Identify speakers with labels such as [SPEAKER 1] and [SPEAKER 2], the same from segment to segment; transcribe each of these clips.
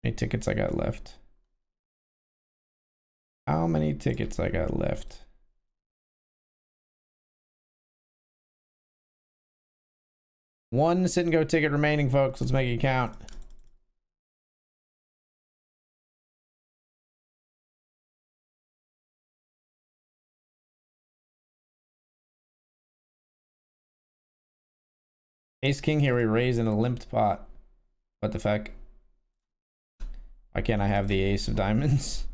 [SPEAKER 1] How many tickets I got left? How many tickets I got left? One sit and go ticket remaining, folks. Let's make it count. Ace King here, we raise in a limped pot. What the fuck? Why can't I have the ace of diamonds?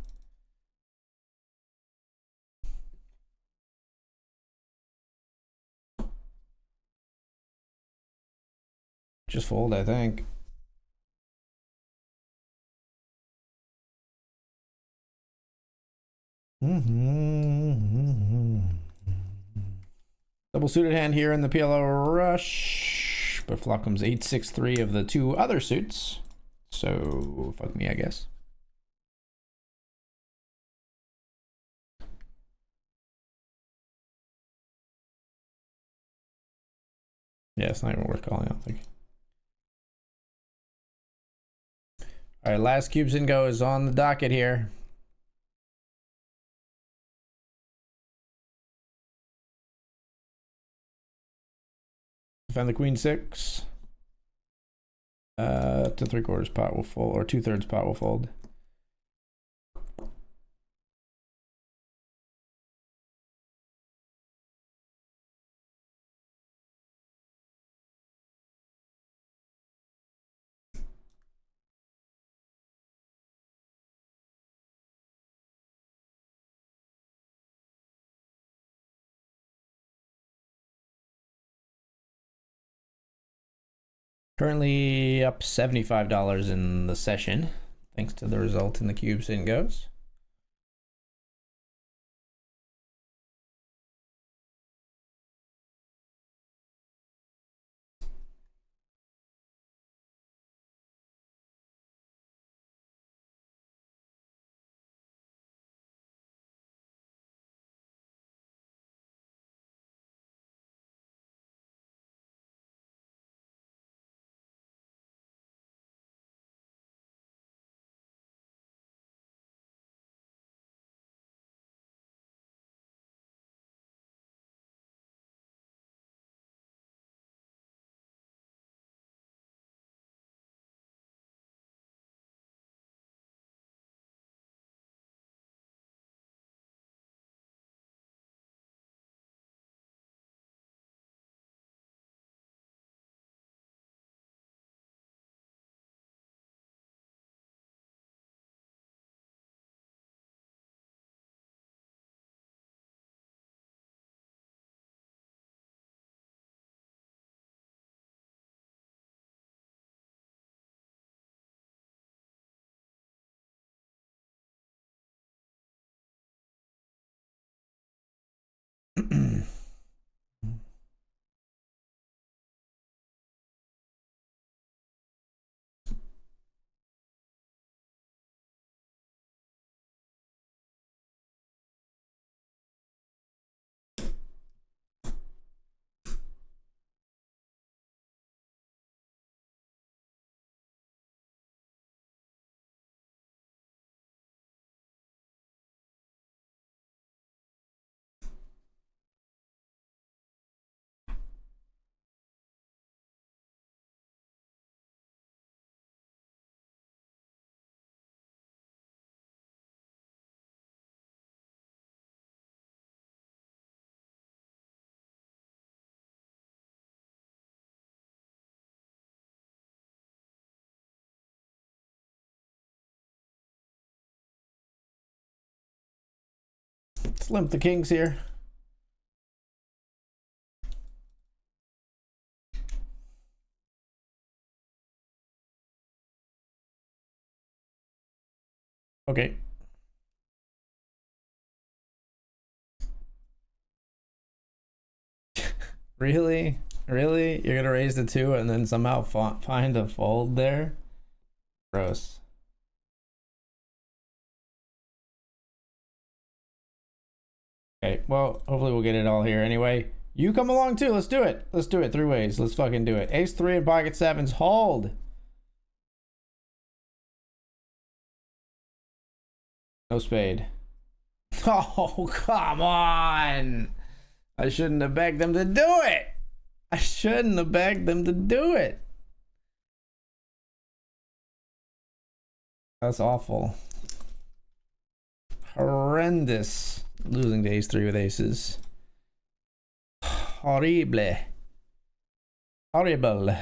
[SPEAKER 1] Just fold, I think. Double suited hand here in the PLO rush, but flop comes 8-6-3 of the two other suits. So fuck me, I guess. Yeah, it's not even worth calling, I don't think. All right, last cubes and go is on the docket here. Defend the queen 6. To 3/4 pot will fold, or 2/3 pot will fold. Currently up $75 in the session, thanks to the result in the cubes and goes. Let's limp the kings here. Okay. Really? Really? You're gonna raise the 2 and then somehow find a fold there? Gross. Okay, well, hopefully we'll get it all here anyway. You come along too. Let's do it. Let's do it 3 ways. Let's fucking do it. Ace 3 and pocket 7s. Hold. No spade. Oh, come on. I shouldn't have begged them to do it. I shouldn't have begged them to do it. That's awful. Horrendous. Losing to ace 3 with aces. Horrible. Horrible.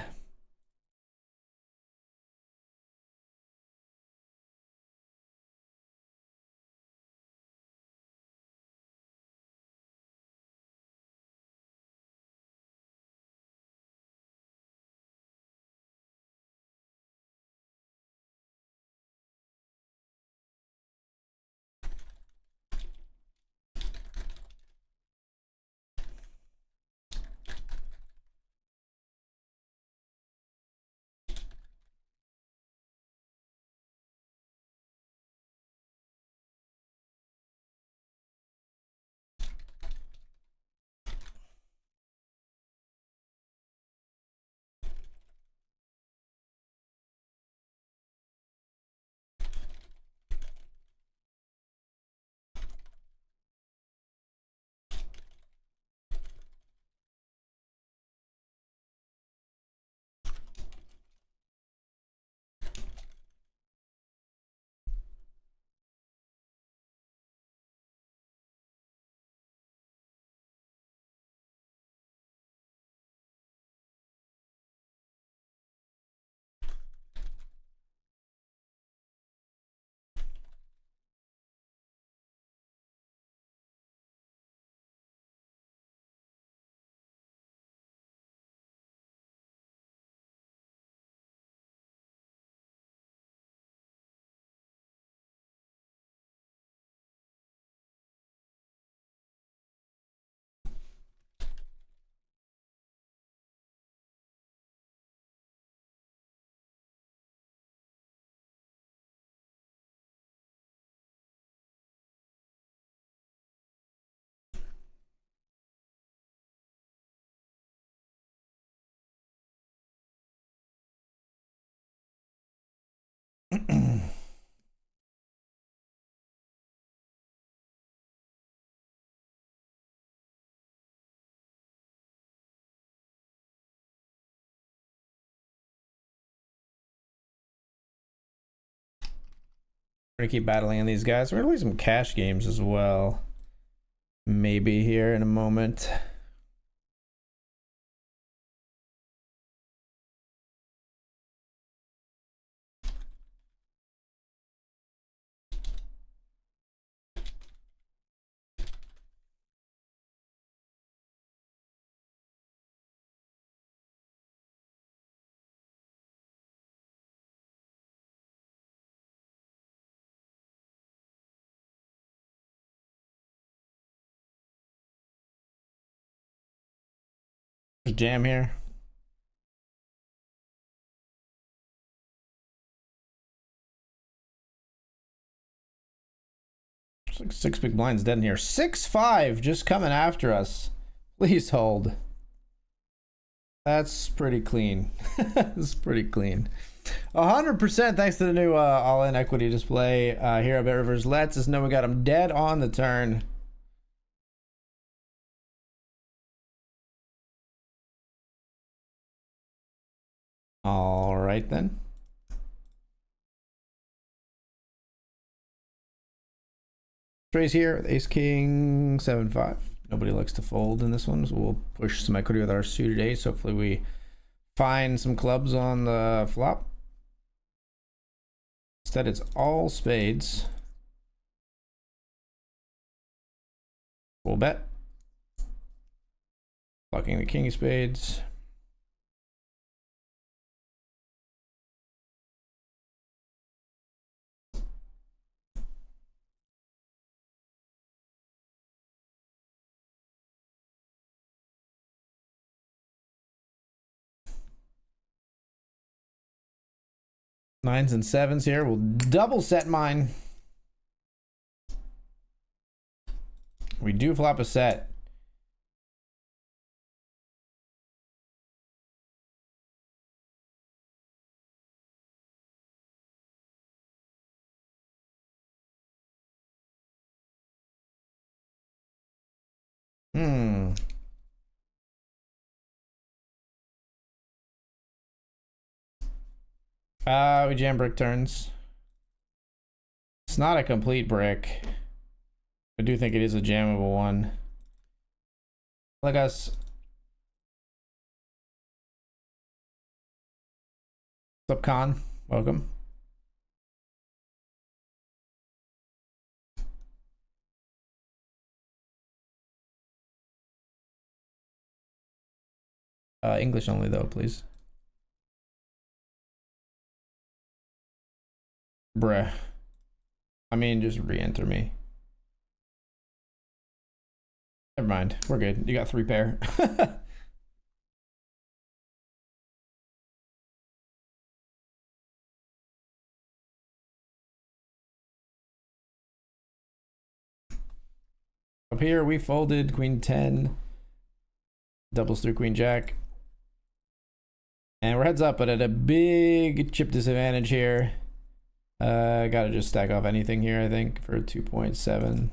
[SPEAKER 1] We're gonna keep battling in these guys. We're gonna play some cash games as well. Maybe here in a moment. There's jam here. It's like 6 big blinds dead in here. 6-5 just coming after us. Please hold. That's pretty clean. That's pretty clean. 100% thanks to the new all-in equity display here at BetRivers. Lets us know we got him dead on the turn. All right then. Trays here with ace king 7-5. Nobody likes to fold in this one, so we'll push some equity with our suited ace. Hopefully we find some clubs on the flop. Instead it's all spades. We'll bet. Blocking the king of spades. Nines and sevens here. We'll double set mine. We do flop a set. Hmm. We jam brick turns. It's not a complete brick. I do think it is a jammable one. Like us. What's up, Con? Welcome. English only though, please. Bruh. I mean, just re-enter me. Never mind. We're good. You got 3 pair. Up here, we folded Queen 10. Doubles through Queen Jack. And we're heads up, but at a big chip disadvantage here. Gotta just stack off anything here, I think, for 2.7.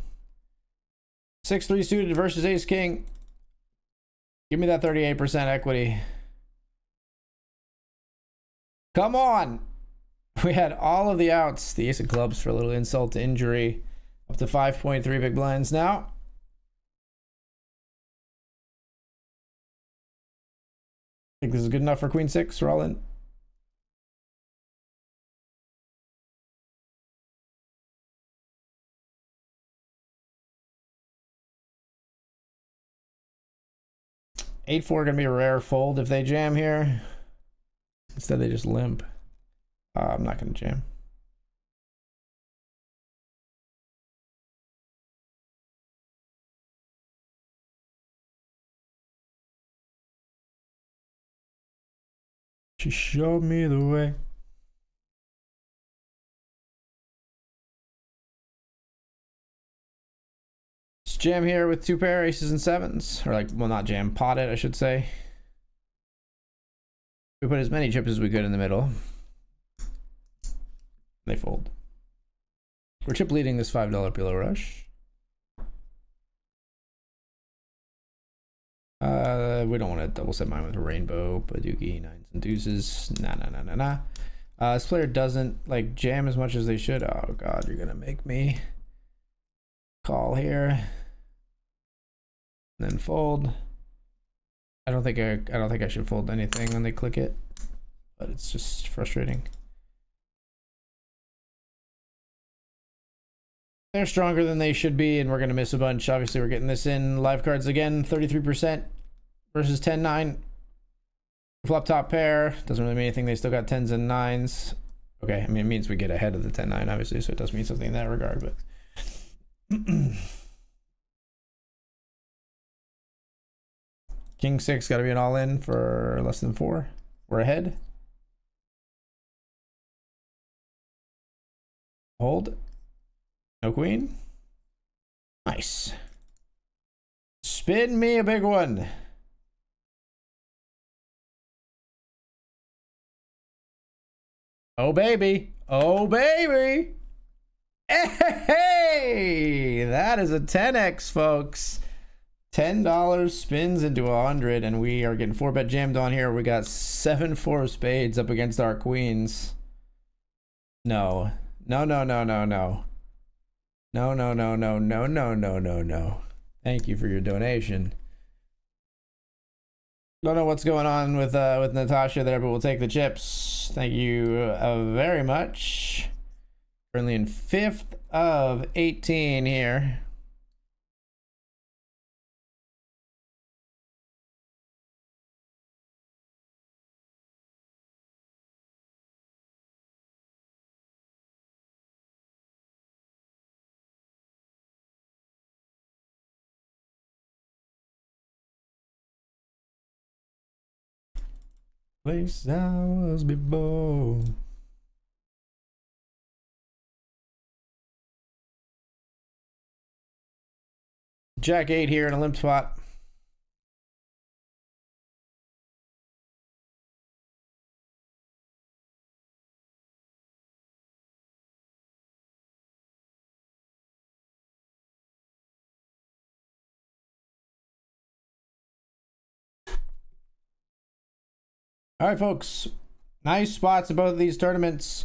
[SPEAKER 1] 6-3 suited versus Ace King. Give me that 38% equity. Come on! We had all of the outs. The Ace of Clubs for a little insult to injury. Up to 5.3 big blinds now. Think this is good enough for Queen 6. We're all in. Eight four gonna be a rare fold if they jam here. Instead they just limp. I'm not gonna jam. She showed me the way. Let's jam here with 2 pair aces and 7s. Or like, well, not jam, pot it, I should say. We put as many chips as we could in the middle. They fold. We're chip leading this $5 pillow rush. We don't want to double set mine with a rainbow, Paduki, 9s and deuces. Nah. This player doesn't like jam as much as they should. Oh god, you're gonna make me call here. And then fold. I don't think I should fold anything when they click it, but it's just frustrating. They're stronger than they should be, and we're gonna miss a bunch. Obviously, we're getting this in. Live cards again, 33% versus 10-9. Flop top pair. Doesn't really mean anything. They still got 10s and 9s. Okay, I mean, it means we get ahead of the 10-9, obviously, so it does mean something in that regard, but... King 6 got to be an all-in for less than 4. We're ahead. Hold. No queen. Nice. Spin me a big one. Oh, baby. Oh, baby. Hey, that is a 10x, folks. $10 spins into 100, and we are getting 4-bet jammed on here. We got 7-4 of spades up against our queens. No. No. No. Thank you for your donation. Don't know what's going on with Natasha there, but we'll take the chips. Thank you very much. Currently in 5th of 18 here. Place I was before. Jack 8 here in a limp spot. All right, folks. Nice spots in both of these tournaments.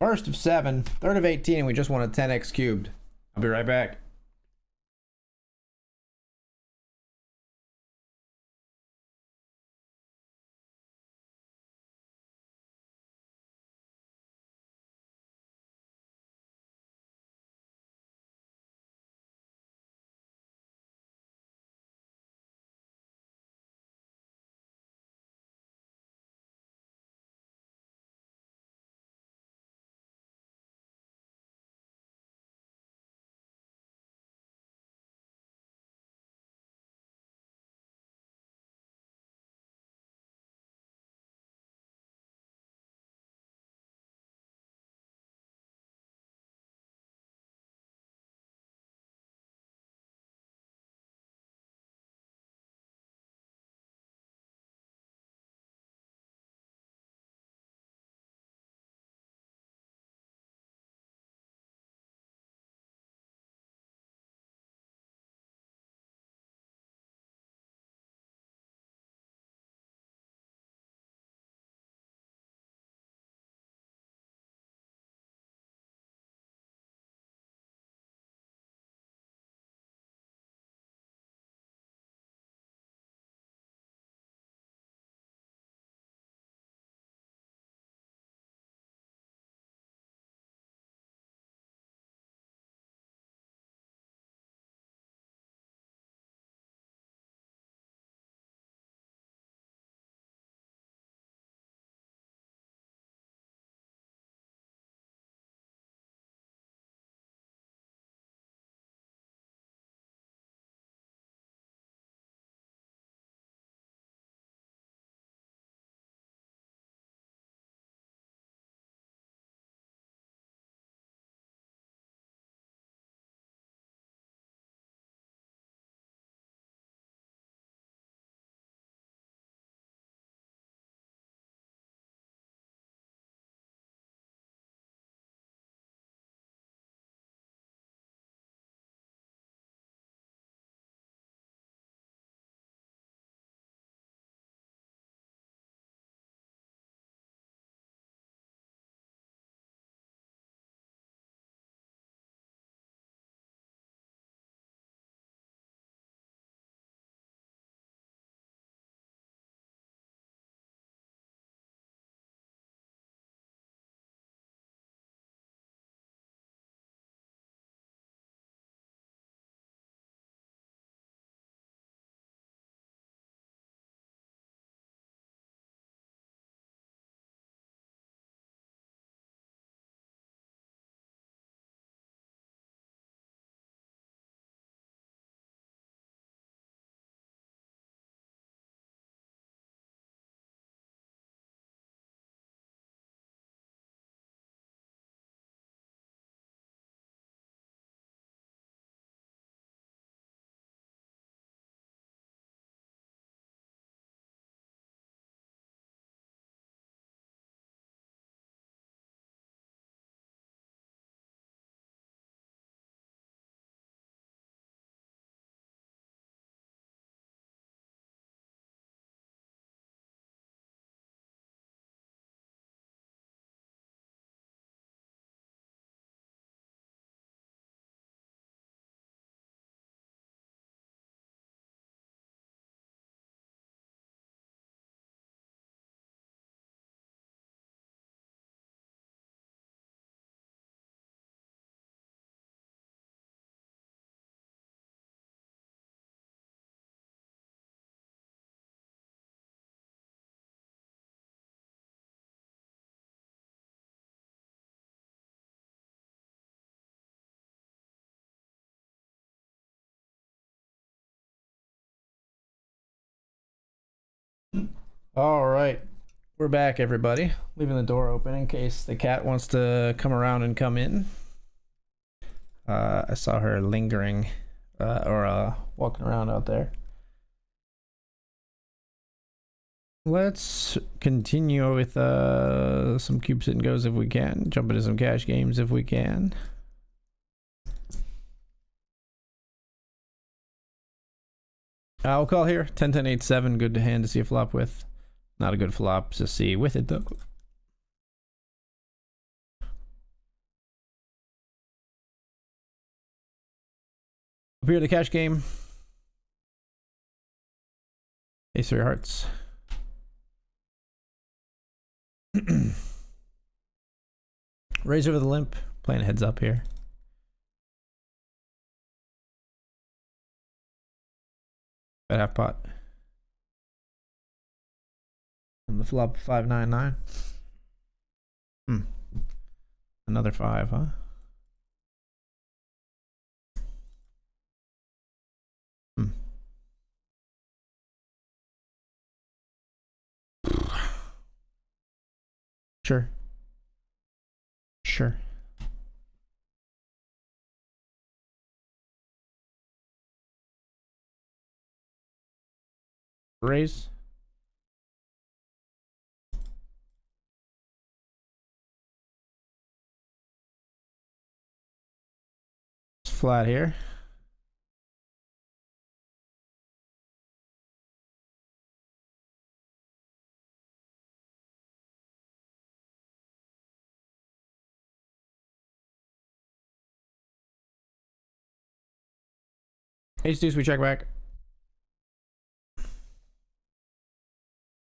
[SPEAKER 1] First of 7, third of 18, and we just won a 10x cubed. I'll be right back. All right. We're back, everybody. Leaving the door open in case the cat wants to come around and come in. I saw her lingering or walking around out there. Let's continue with some cube sit and goes if we can. Jump into some cash games if we can. I'll call here 10-10-8-7. Good to hand to see a flop with. Not a good flop to see with it though. Up here, the cash game. Ace three hearts. Raise over the limp. Playing heads up here. Bet half pot. And the flop 599. Another 5, huh? Sure. Sure. Raise. It's flat here. Ace deuce, we check back.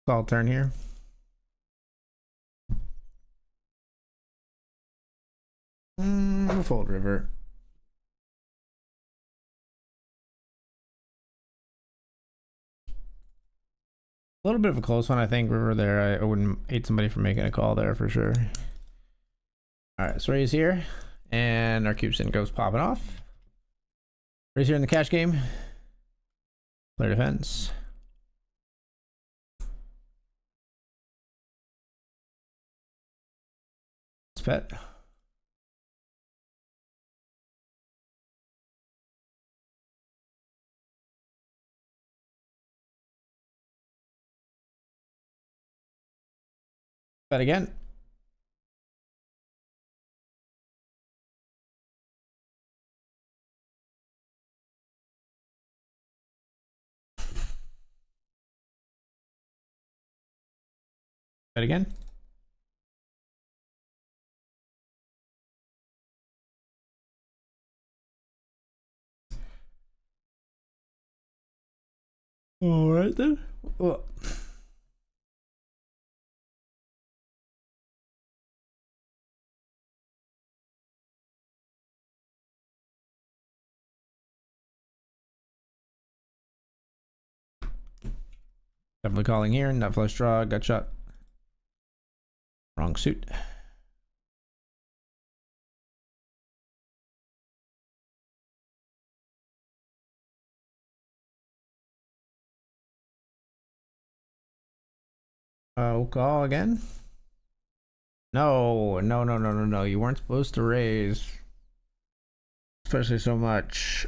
[SPEAKER 1] Solid turn here. Fold river. A little bit of a close one, I think. River there. I wouldn't hate somebody for making a call there for sure. All right, so raise here, and our cube sin goes popping off. Raise here in the cash game. Player defense. Let's bet. Bet again. Bet again. All right then. Well. Definitely calling here. Nut flush draw. Gut shot. Wrong suit. We'll call again. No. You weren't supposed to raise. Especially so much.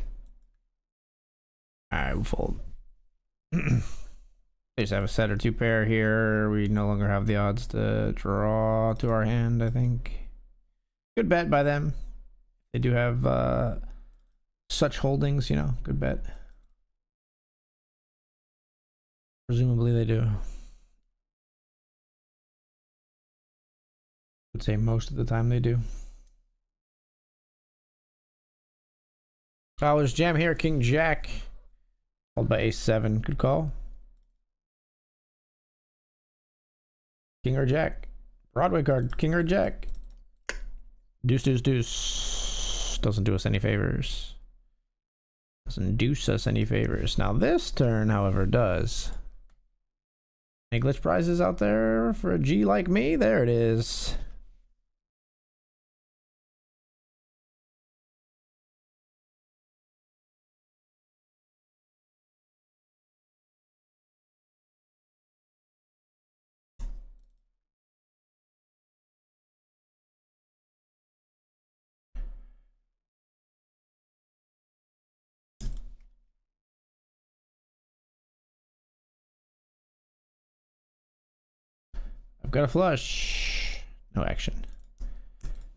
[SPEAKER 1] Alright, we'll fold. They just have a set or two pair here. We no longer have the odds to draw to our hand, I think. Good bet by them. They do have such holdings, you know. Good bet. Presumably they do. I would say most of the time they do. There's jam here. King Jack. Called by ace 7. Good call. King or Jack. Broadway card. King or Jack. Deuce, deuce, deuce. Doesn't do us any favors. Doesn't deuce us any favors. Now this turn, however, does. Any glitch prizes out there for a G like me? There it is. I've got a flush. No action.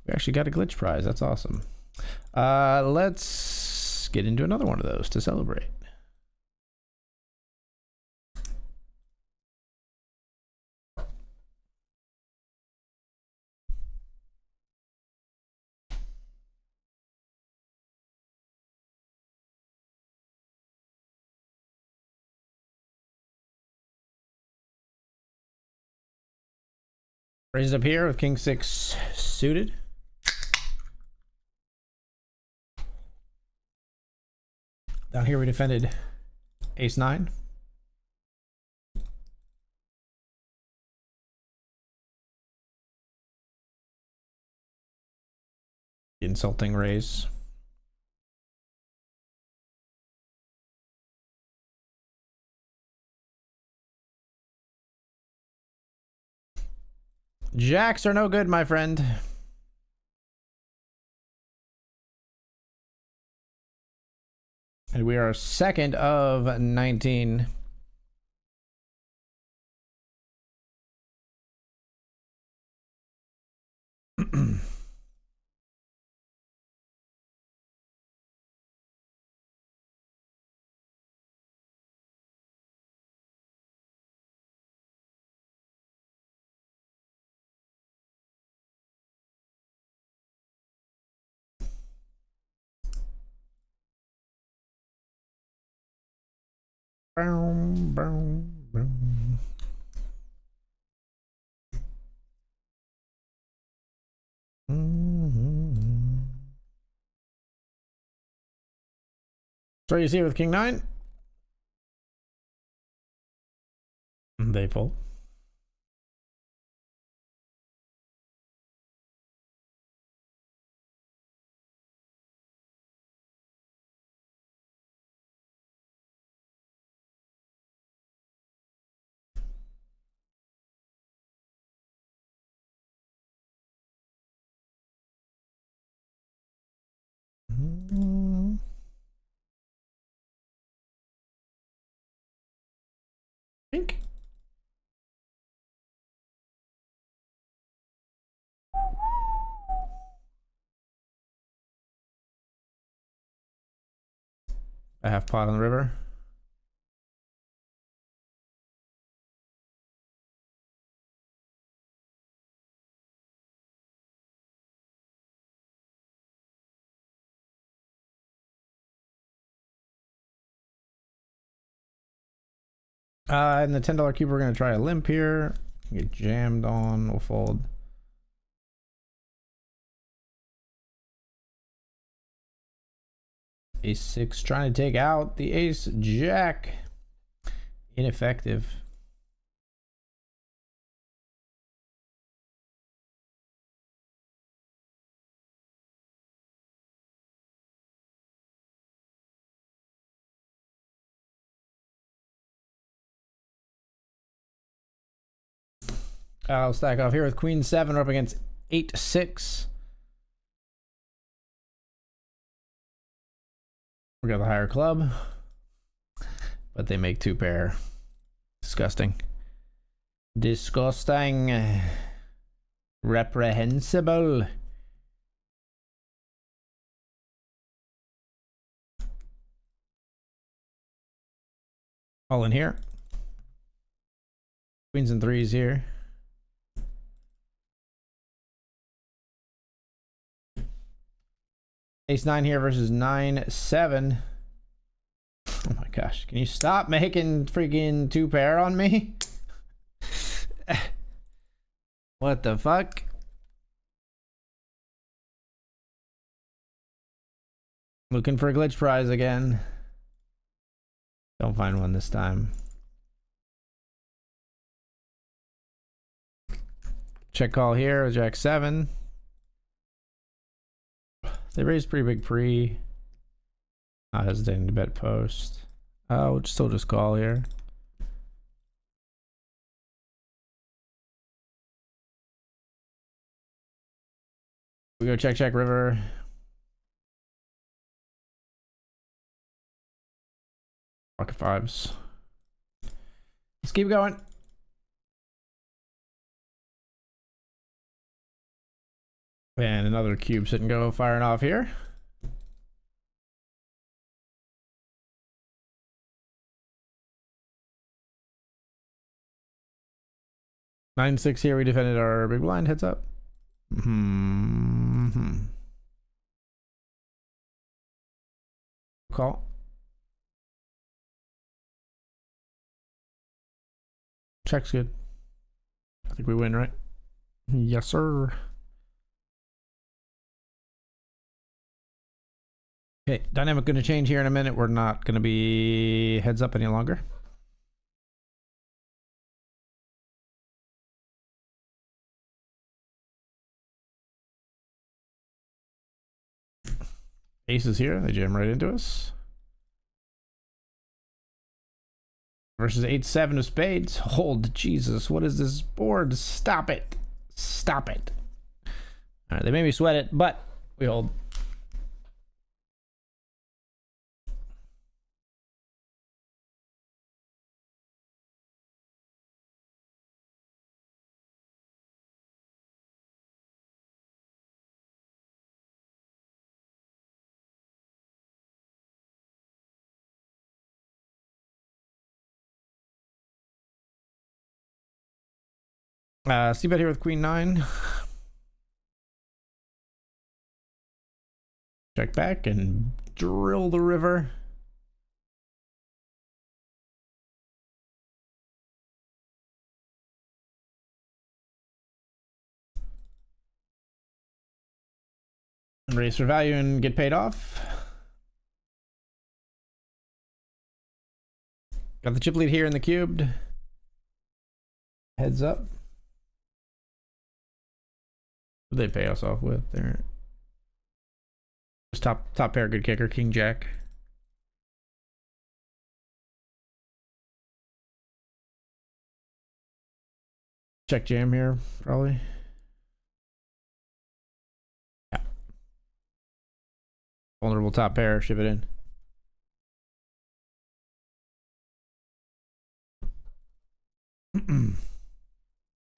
[SPEAKER 1] We actually got a glitch prize. That's awesome. Let's get into another one of those to celebrate. Raised up here with king 6 suited. Down here we defended ace 9. Insulting raise. Jacks are no good, my friend. And we are second of 19. Boom, boom, boom. So you see with king 9, they fold. Pink. A half pot on the river. In the $10 cube, we're going to try a limp here. Get jammed on. We'll fold. Ace 6 trying to take out the ace jack. Ineffective. I'll stack off here with queen 7. We're up against 8-6. We got the higher club, but they make 2 pair. Disgusting. Disgusting. Reprehensible. All in here. Queens and 3s here. Ace 9 here versus 9-7. Oh my gosh. Can you stop making freaking 2 pair on me? What the fuck? Looking for a glitch prize again. Don't find one this time. Check call here with Jack 7. They raised pretty big pre. Not hesitating to bet post. Oh, we'll still just call here. We go check river. Pocket 5s. Let's keep going. And another cube sit and go firing off here. Nine 6 here. We defended our big blind. Heads up. Call. Check's good. I think we win, right? Yes, sir. Okay, dynamic going to change here in a minute. We're not going to be heads up any longer. Aces here. They jam right into us. Versus 8-7 of spades. Hold. Jesus, what is this board? Stop it. Stop it. All right, they made me sweat it, but we hold. C-bet here with queen 9. Check back and drill the river. Raise for value and get paid off. Got the chip lead here in the cubed. Heads up. What did they pay us off with there? Just top pair, good kicker, king jack. Check jam here, probably. Yeah. Vulnerable top pair, ship it in.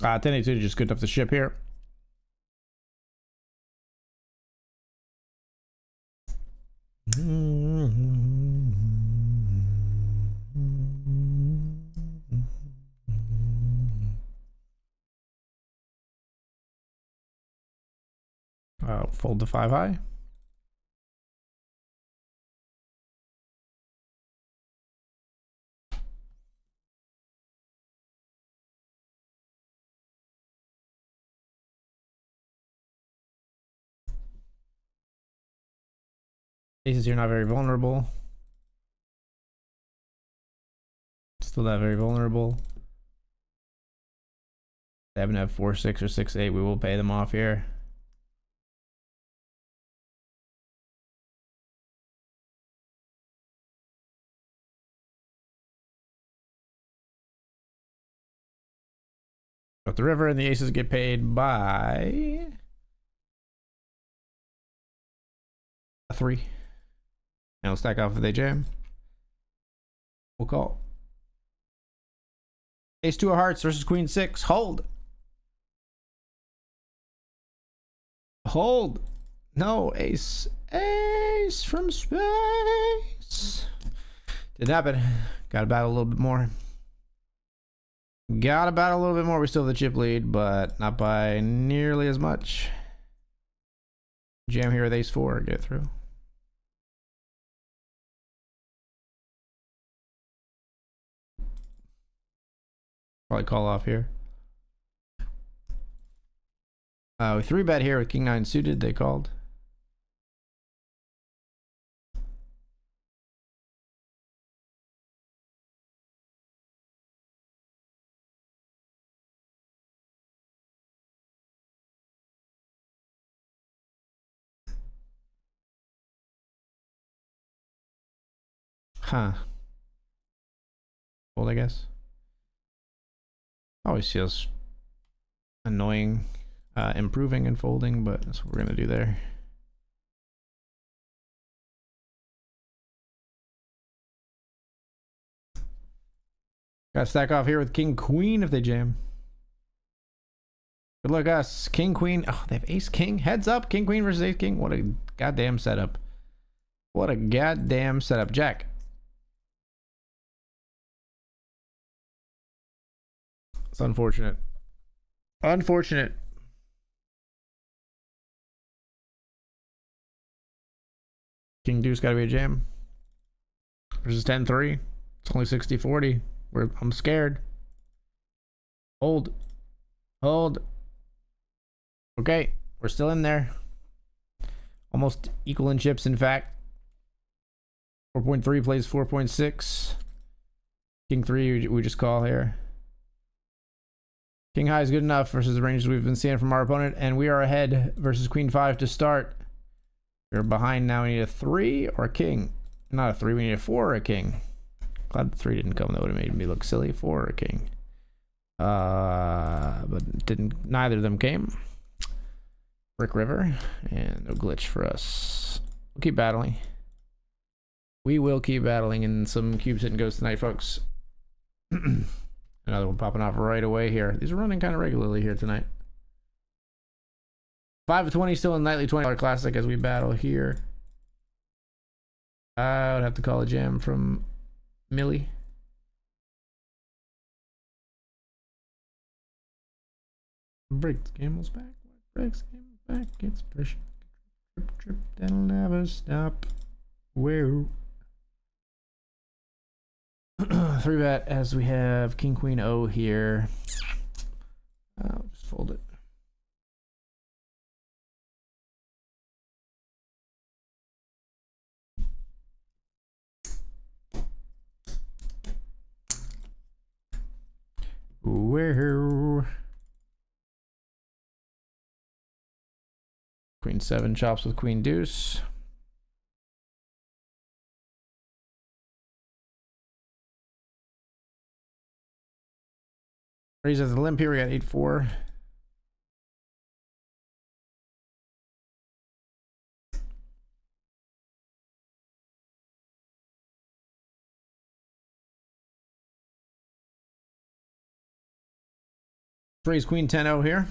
[SPEAKER 1] Ah, 10-8-2, just good enough to ship here. Fold to 5 high. Aces here not very vulnerable. Still not very vulnerable. They haven't had 4-6 or 6-8. We will pay them off here. Got the river and the aces get paid by a 3. And we'll stack off if they jam. We'll call. Ace 2 of hearts versus queen 6. Hold. Hold. No, ace. Ace from space. Didn't happen. Gotta battle a little bit more. Gotta battle a little bit more. We still have the chip lead, but not by nearly as much. Jam here with ace 4. Get it through. Probably call off here. We 3-bet here with king 9 suited. They called. Huh. Fold, I guess. Always feels annoying improving and folding, but that's what we're gonna do there. Gotta stack off here with king queen if they jam. Good luck us. King queen. Oh, they have ace king. Heads up. King queen versus ace king. What a goddamn setup. What a goddamn setup. Jack. It's unfortunate. Unfortunate. King deuce gotta be a jam. Versus 10-3. It's only 60-40. I'm scared. Hold. Hold. Okay, we're still in there. Almost equal in chips, in fact. 4.3 plays 4.6. King 3 we just call here. King high is good enough versus the ranges we've been seeing from our opponent, and we are ahead versus Queen 5 to start. We're behind now. We need a 3 or a king. Not a 3, we need a 4 or a king. Glad the 3 didn't come. That would have made me look silly. 4 or a king. But neither of them came. Brick River, and no glitch for us. We'll keep battling. We will keep battling in some cubes hitting ghosts tonight, folks. Another one popping off right away here. These are running kind of regularly here tonight. 5 of 20 still in nightly $20 classic as we battle here. I would have to call a jam from Millie. Breaks camels back. Breaks camels back. Gets pressure. Trip, trip. That'll never stop. Whoa. 3-bet as we have King Queen O here. I'll just fold it. Where Queen 7 chops with Queen Deuce. Raises the limp here. We got 8-4. Raise Queen 10-0 here.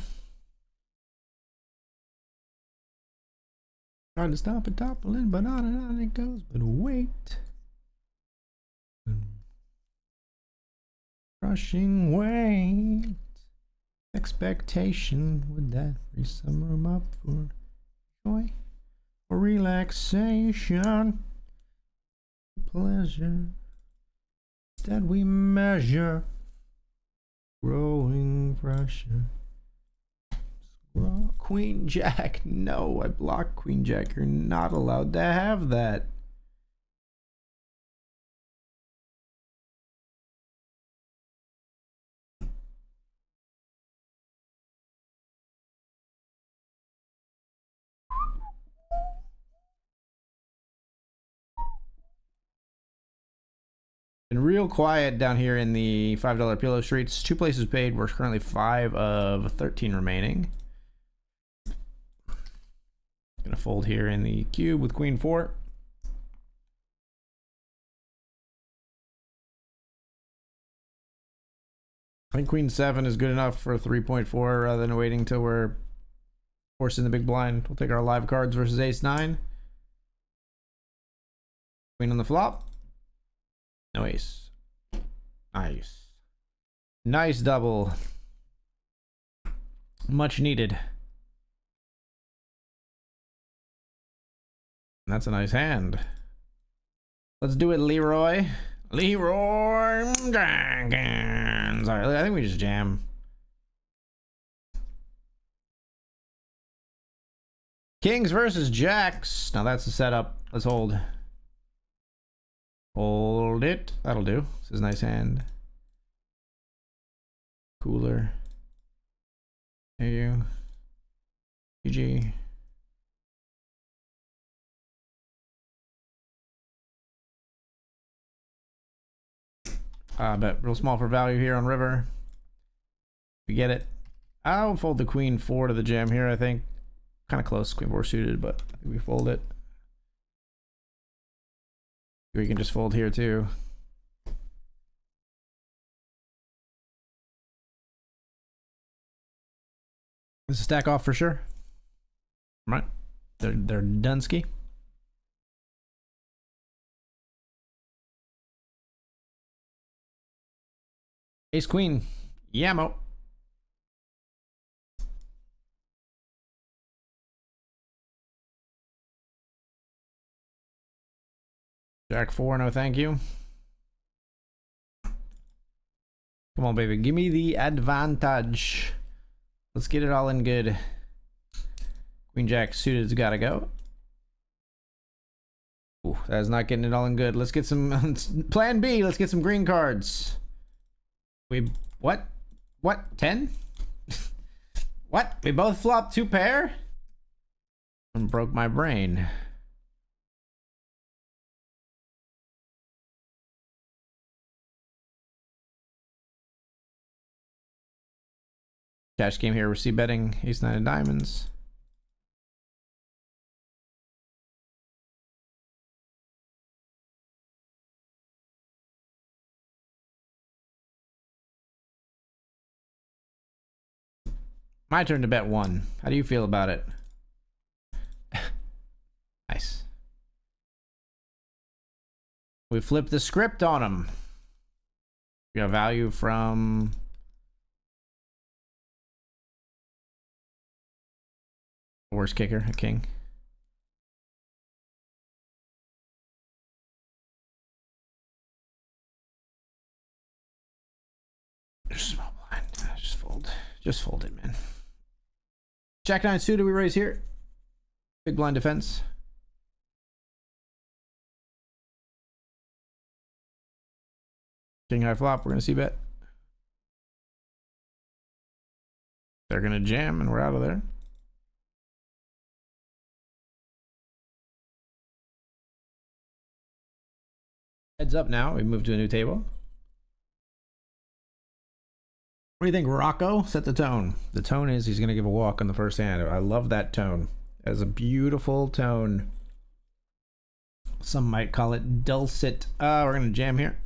[SPEAKER 1] Trying to stop it toppling, but on and on it goes. But wait. Crushing weight. Expectation. Would that free some room up for joy or relaxation? Pleasure. Instead we measure growing pressure. Queen Jack. No, I blocked Queen Jack. You're not allowed to have that. Been real quiet down here in the $5 pillow streets. 2 places paid. We're currently 5 of 13 remaining. Gonna fold here in the cube with Queen 4. I think Queen 7 is good enough for 3.4 rather than waiting till we're forcing the big blind. We'll take our live cards versus Ace 9. Queen on the flop. No ace. Nice. Nice double. Much needed. That's a nice hand. Let's do it, Leroy. Leroy Jenkins. All right, I think we just jam. Kings versus Jacks. Now that's the setup. Let's hold. Hold it. That'll do. This is a nice hand. Cooler. There you. GG. Bet real small for value here on river. We get it. I'll fold the Queen 4 to the jam here, I think. Kind of close. Queen 4 suited, but I think we fold it. We can just fold here too. This is stack off for sure. Right. They're Dunsky. Ace Queen. Yamo. Jack 4, no thank you. Come on, baby. Give me the advantage. Let's get it all in good. Queen jack suited's gotta go. Ooh, that is not getting it all in good. Let's get some plan B. Let's get some green cards. We what? What? 10? What? We both flopped 2 pair? And broke my brain. Cash game here. We're c-betting ace 9 of diamonds. My turn to bet 1. How do you feel about it? Nice. We flipped the script on him. We got value from worst kicker, a king. Just small blind. Just fold. Just fold it, man. Jack 9 suited, we raise here. Big blind defense. King high flop, we're gonna see bet. They're gonna jam and we're out of there. Heads up now, we move to a new table. What do you think, Rocco? Set the tone. The tone is he's gonna give a walk on the first hand. I love that tone. That is a beautiful tone. Some might call it dulcet. We're gonna jam here.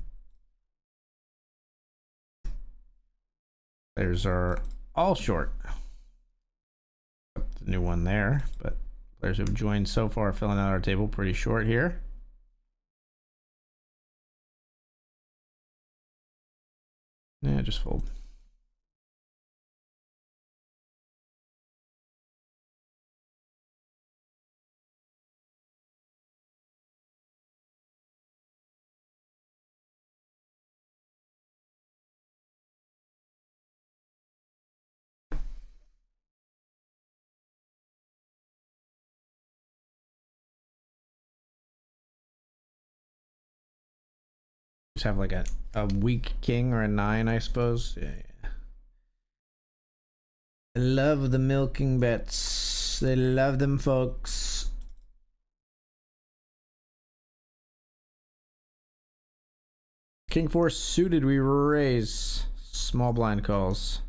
[SPEAKER 1] Players are all short. The new one there, but players who've joined so far filling out our table pretty short here. Yeah, just fold. Just have like a weak king or a 9, I suppose. Yeah. I love the milking bets. I love them, folks. King 4 suited, we raise. Small blind calls.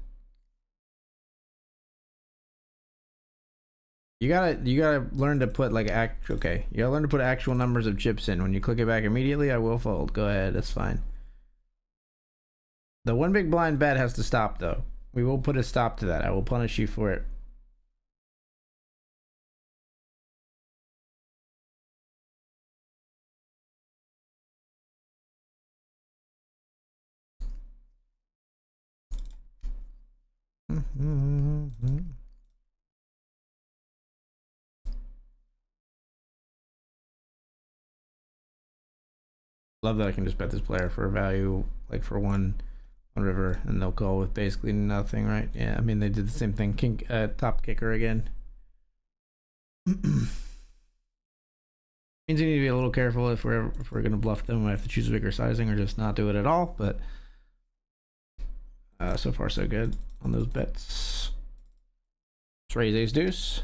[SPEAKER 1] You gotta learn to put like okay. You gotta learn to put actual numbers of chips in. When you click it back immediately, I will fold. Go ahead, that's fine. The one big blind bet has to stop though. We will put a stop to that. I will punish you for it. Love that I can just bet this player for a value, like for one river, and they'll call with basically nothing, right? Yeah, I mean they did the same thing. King top kicker again. Means you need to be a little careful if we're gonna bluff them. We have to choose a bigger sizing or just not do it at all. But so far so good on those bets. Let's raise ace deuce.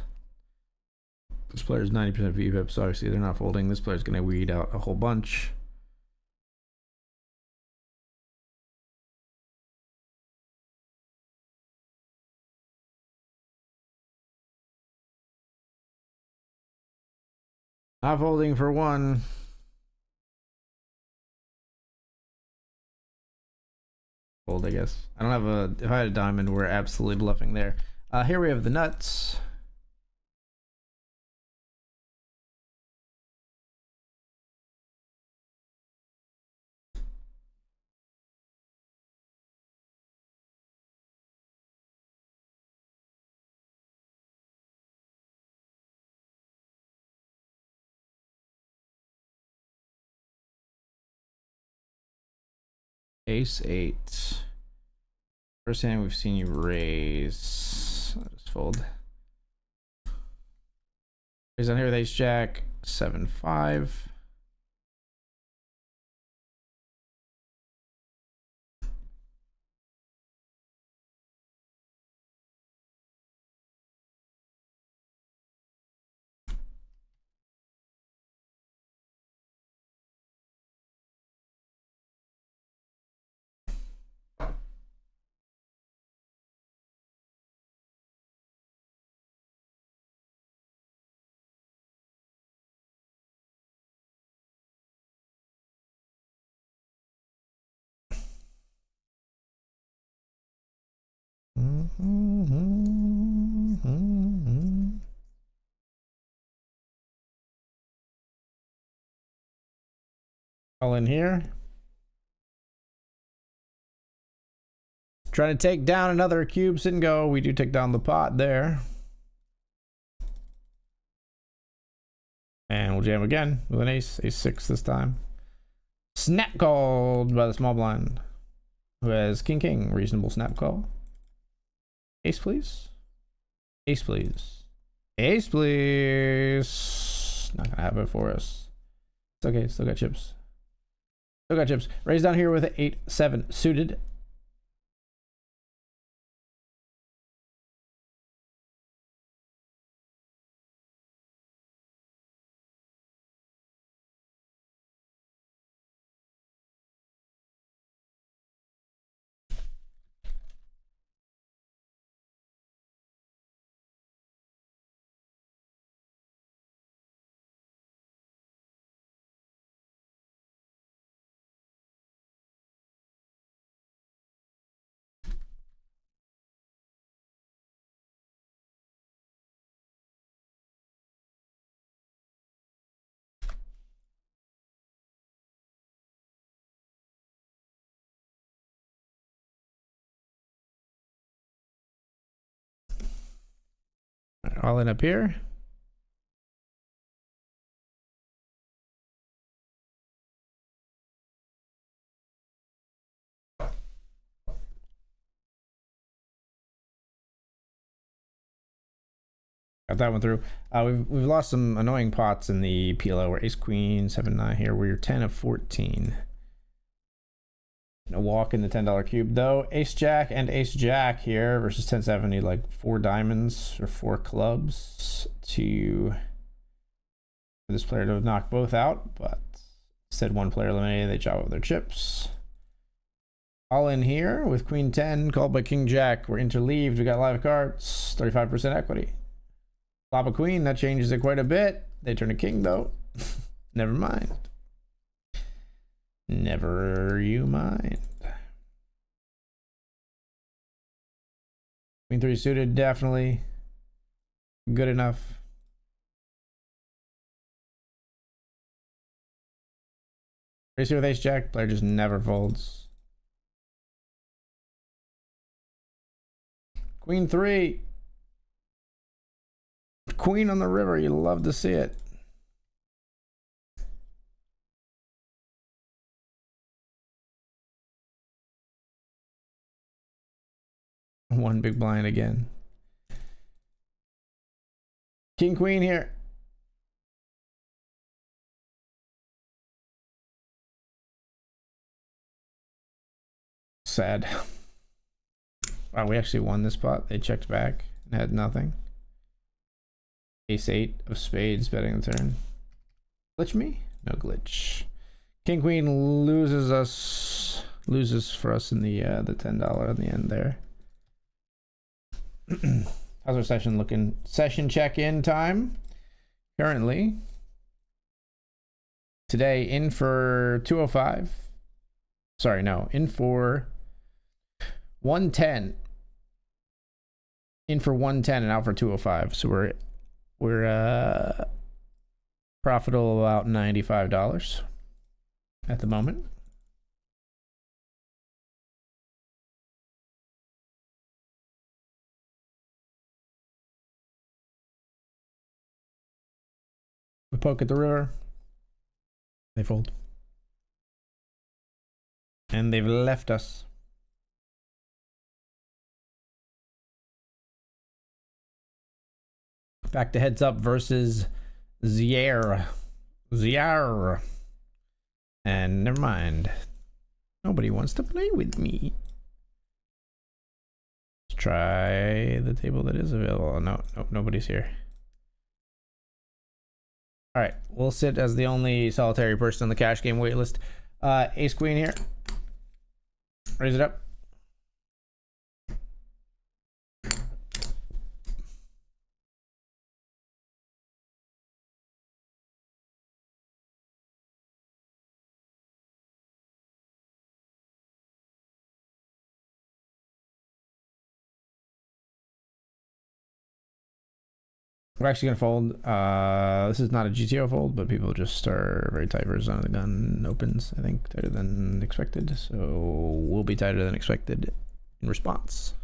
[SPEAKER 1] This player's 90% VPIP, so obviously they're not folding. This player's gonna weed out a whole bunch. Not folding for one. Fold, I guess. I don't have a. If I had a diamond, we're absolutely bluffing there. Here we have the nuts. Ace 8. First hand we've seen you raise. I'll just fold. He's on here with ace jack, 7-5. All in here. Trying to take down another cube, sit and go. We do take down the pot there. And we'll jam again with an ace. Ace 6 this time. Snap called by the small blind. Who has king king. Reasonable snap call. Ace please. Ace please. Ace please. Not gonna have it for us. It's okay, still got chips. Still got chips. Raise down here with 8-7 suited. All in up here. Got that one through. We've lost some annoying pots in the PLO. We're ace queen 7-9 here. We're 10 of 14. No walk in the $10 cube though. Ace jack and ace jack here versus 10-7. Need like 4 diamonds or 4 clubs to for this player to knock both out, but instead one player eliminated. They chop up their chips. All in here with queen 10 called by king jack. We're interleaved. We got live cards. 35% equity. Flop a queen. That changes it quite a bit. They turn a king though. Never mind. Never you mind. Queen 3 suited, definitely good enough. Race here with ace jack, player just never folds. Queen 3. Queen on the river, you love to see it. One big blind again. King queen here. Sad. Wow, we actually won this spot. They checked back and had nothing. Ace 8 of spades betting the turn. Glitch me? No glitch. King queen loses for us in the $10 at the end there. How's our session looking? Session check-in time. Currently, today in for 205. Sorry, no, in for 110. In for 110 and out for 205. So we're profitable about $95 at the moment. We poke at the river. They fold. And they've left us. Back to heads up versus Zier. Zier. And never mind. Nobody wants to play with me. Let's try the table that is available. No, nobody's here. All right, we'll sit as the only solitary person on the cash game waitlist. Ace queen here. Raise it up. We're actually gonna fold. This is not a GTO fold, but people just are very tight for zone of the gun opens. I think tighter than expected, so we'll be tighter than expected in response.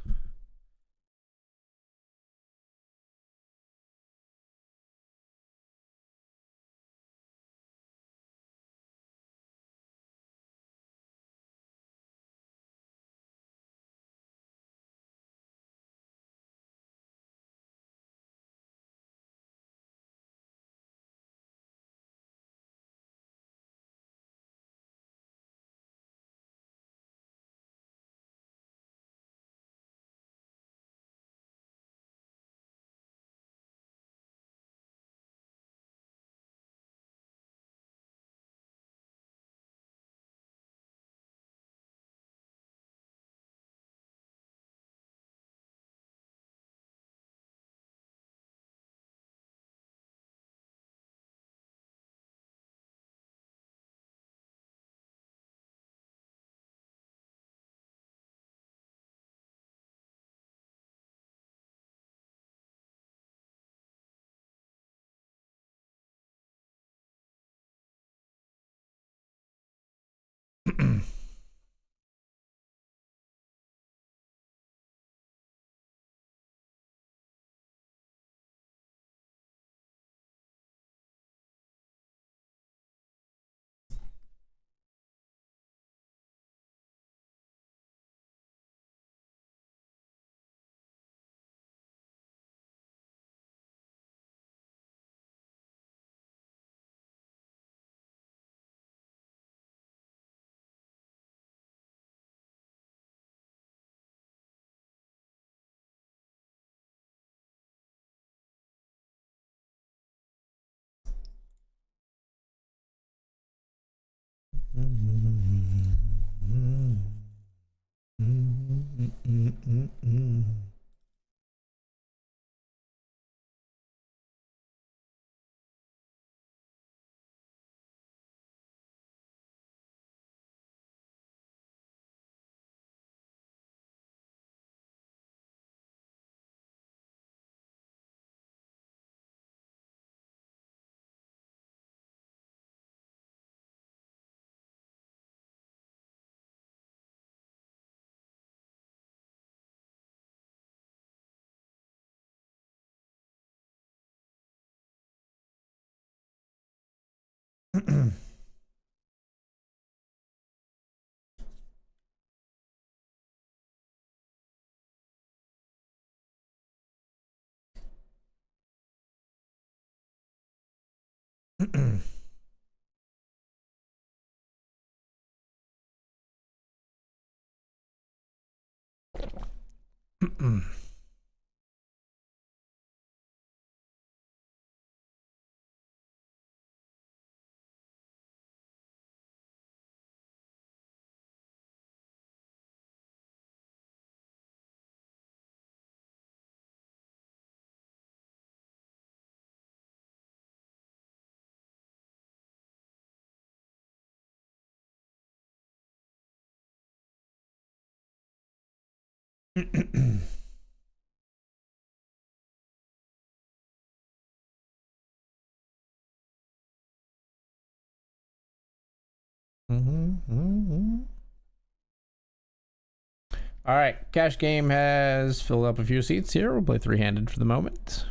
[SPEAKER 1] All right, cash game has filled up a few seats here. We'll play three-handed for the moment.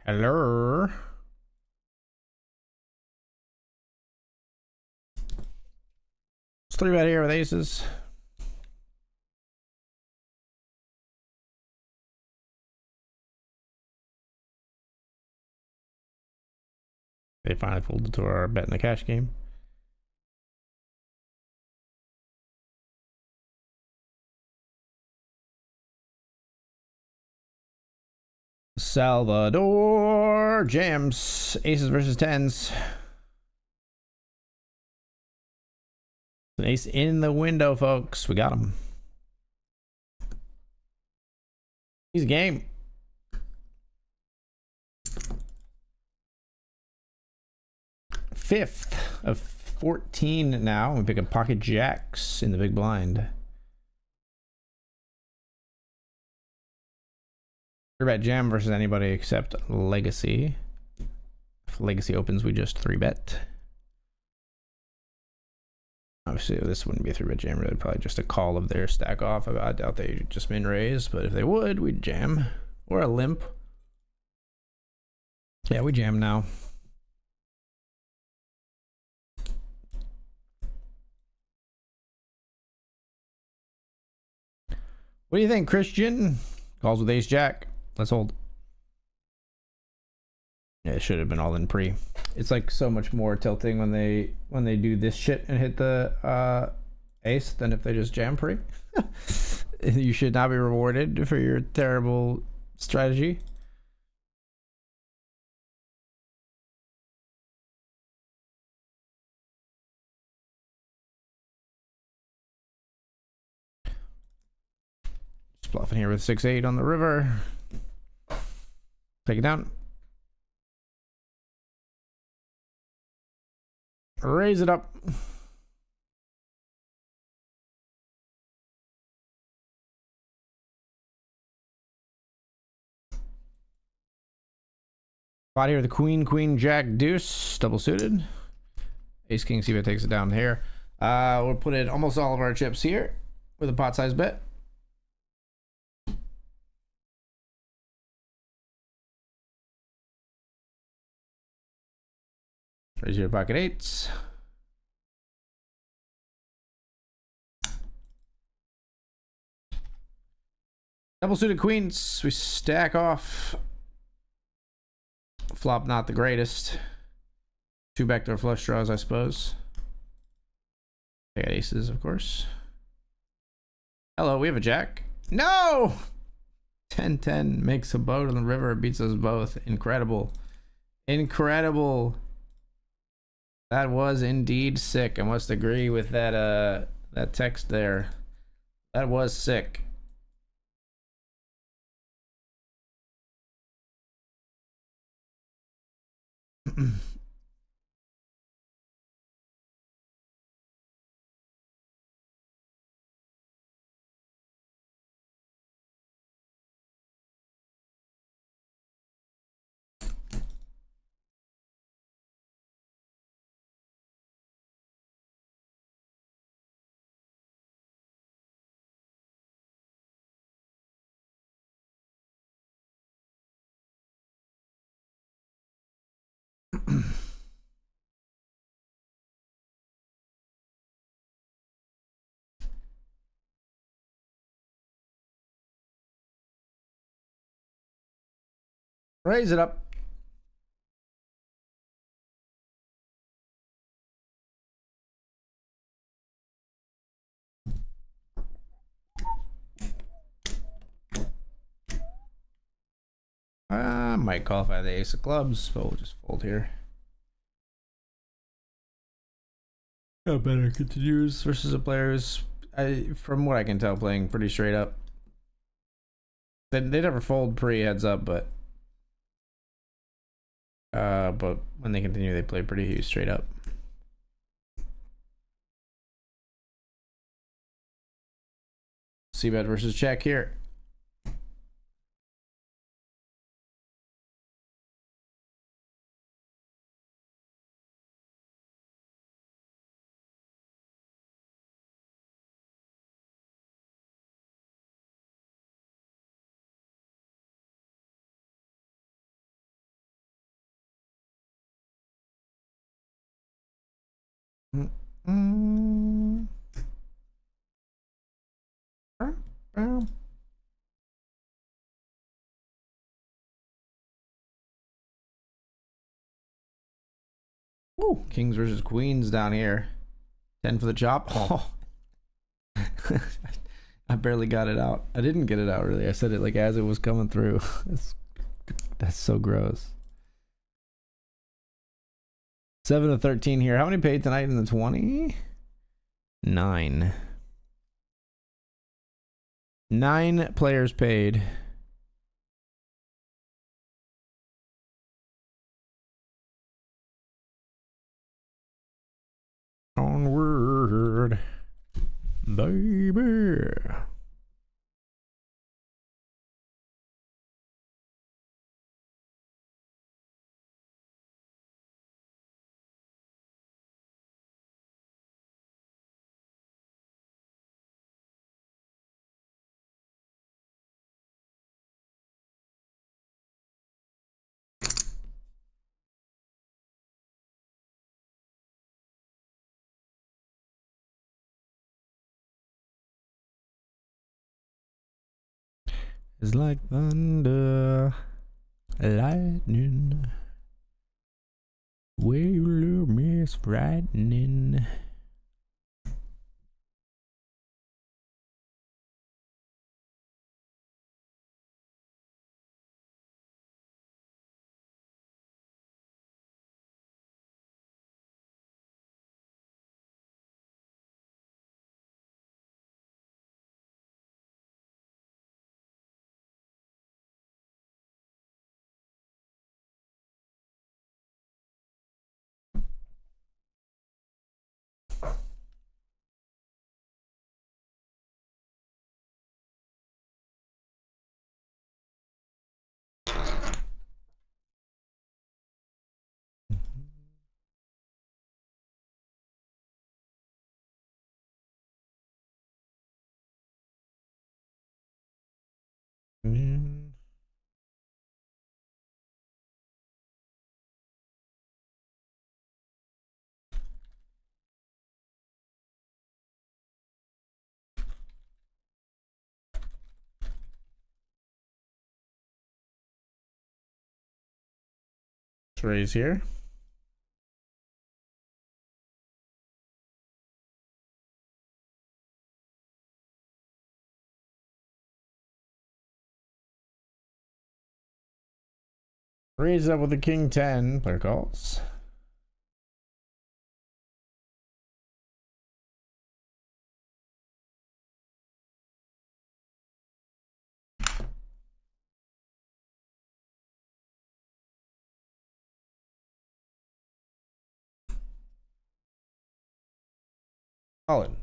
[SPEAKER 1] Hello. It's 3-bet here with aces. They finally folded to our bet in the cash game. Salvador jams. Aces versus tens. An ace in the window, folks. We got him. He's a game. Fifth of 14 now. We pick up pocket jacks in the big blind. Three-bet jam versus anybody except Legacy. If Legacy opens, we just 3-bet. Obviously, this wouldn't be a 3-bet jam. Really, probably just a call of their stack off. I doubt they just min raise, but if they would, we'd jam. Or a limp. Yeah, we jam now. What do you think, Christian? Calls with ace jack. Let's hold. Yeah, it should have been all in pre. It's like so much more tilting when they do this shit and hit the ace than if they just jam pre. You should not be rewarded for your terrible strategy. Just bluffing here with 6-8 on the river. Take it down. Raise it up. Body here with the queen, queen, jack, deuce, double suited. Ace, king, c-bet takes it down here. We'll put in almost all of our chips here with a pot size bet. Raise your pocket eights. Double suited queens. We stack off. Flop not the greatest. Two backdoor flush draws, I suppose. They got aces, of course. Hello, we have a jack. No! 10-10 makes a boat on the river. Beats us both. Incredible. Incredible. That was indeed sick. I must agree with that that text there. That was sick. Raise it up. I might qualify the ace of clubs, but we'll just fold here. Better continues versus a player who's, from what I can tell, playing pretty straight up. They never fold pre heads up, but when they continue, they play pretty straight up. C-bet versus check here. Mm. Ooh, kings versus queens down here. 10 for the chop. Oh. I barely got it out. I didn't get it out really. I said it like as it was coming through. That's so gross. 7 of 13 here. How many paid tonight in the 20? 9. 9 players paid. Onward, baby. It's like thunder, lightning. Way you lure me is frightening. Mm. Let's raise here. Raise up with the king 10. Player calls. Colin.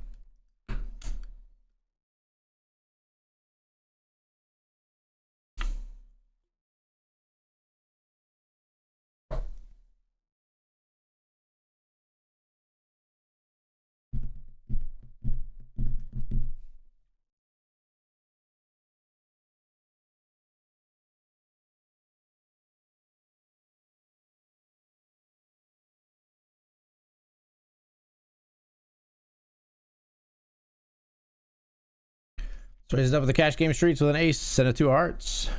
[SPEAKER 1] So he's up with the cash game streets with an ace and a 2 hearts.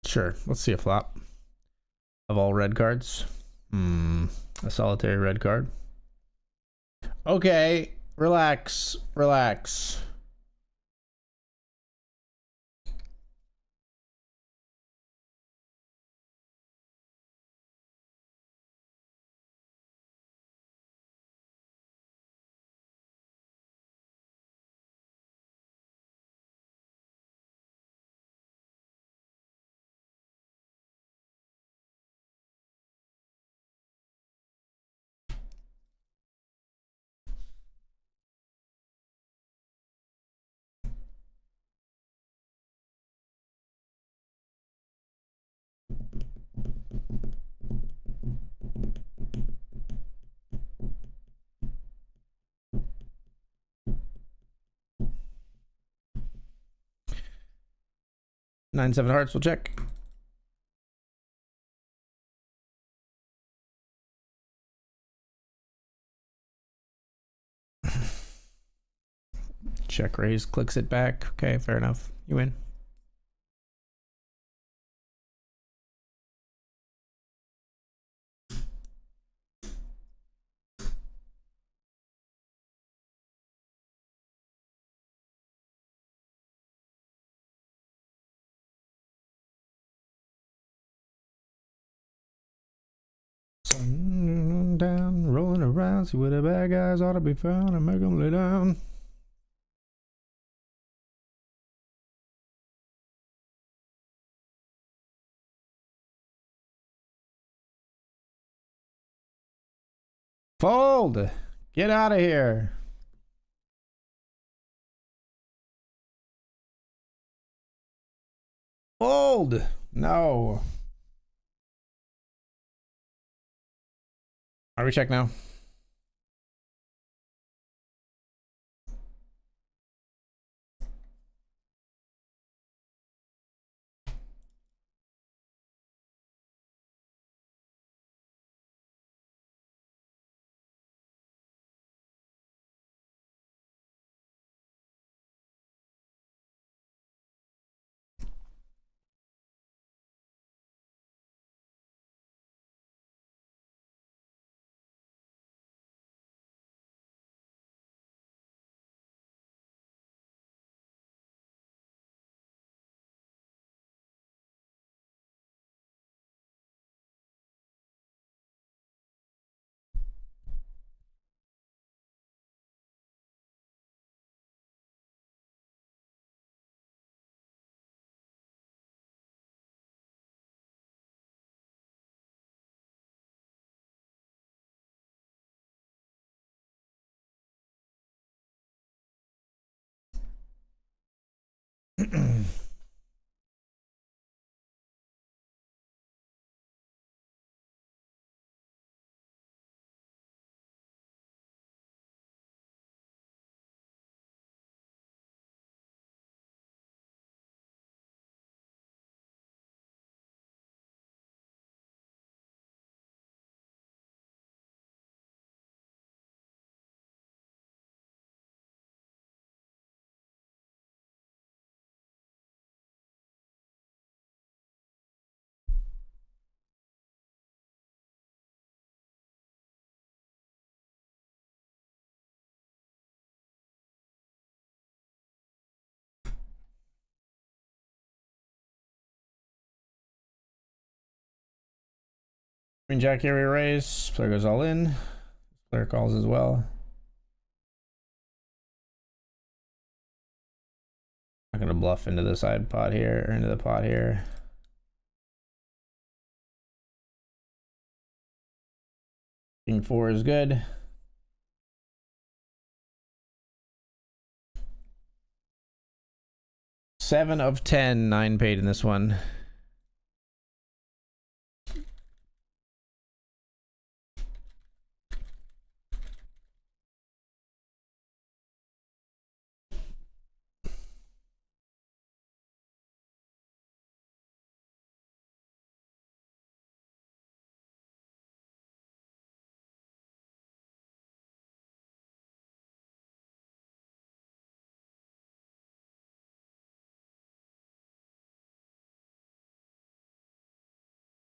[SPEAKER 1] Sure, let's see a flop of all red cards. A solitary red card. Okay, relax, relax. 9-7 hearts, we'll check. Check raise, clicks it back. Okay, fair enough. You win. Down, rolling around, see where the bad guys ought to be found and make them lay down. Fold! Get out of here. Fold! No. Are we check now? Queen Jack here, we raise. Player goes all in. Player calls as well. I'm gonna bluff into the side pot here, or into the pot here. King 4 is good. Seven of 10, 9 paid in this one.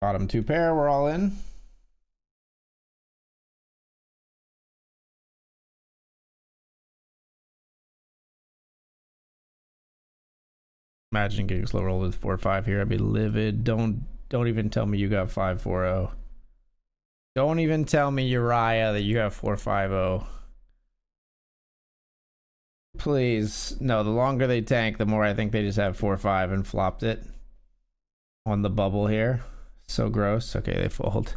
[SPEAKER 1] Bottom 2 pair, we're all in. Imagine getting slow rolled with 4-5 here. I'd be livid. Don't even tell me you got 5-4-0. Don't even tell me, Uriah, that you have 4-5-0. Please. No, the longer they tank, the more I think they just have 4-5 and flopped it on the bubble here. So gross. Okay, they fold.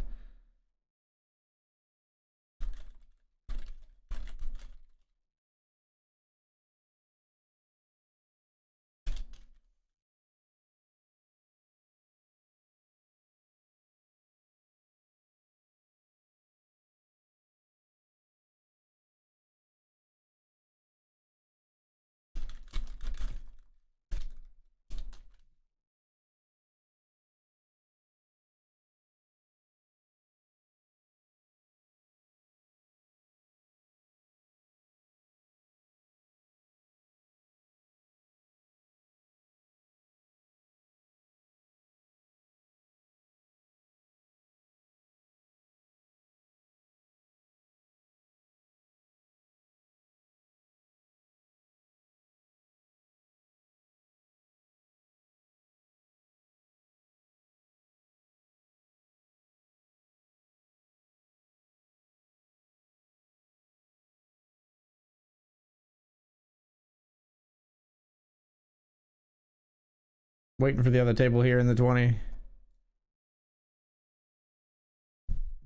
[SPEAKER 1] Waiting for the other table here in the 20.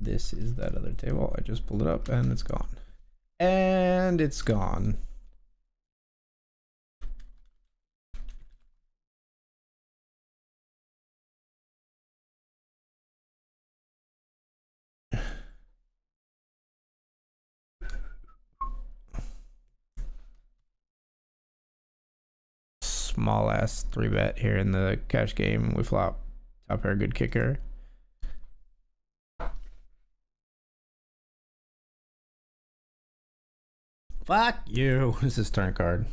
[SPEAKER 1] This is that other table. I just pulled it up and it's gone. And it's gone. Small ass 3-bet here in the cash game. We flop top pair, good kicker. Fuck you. This is turn card.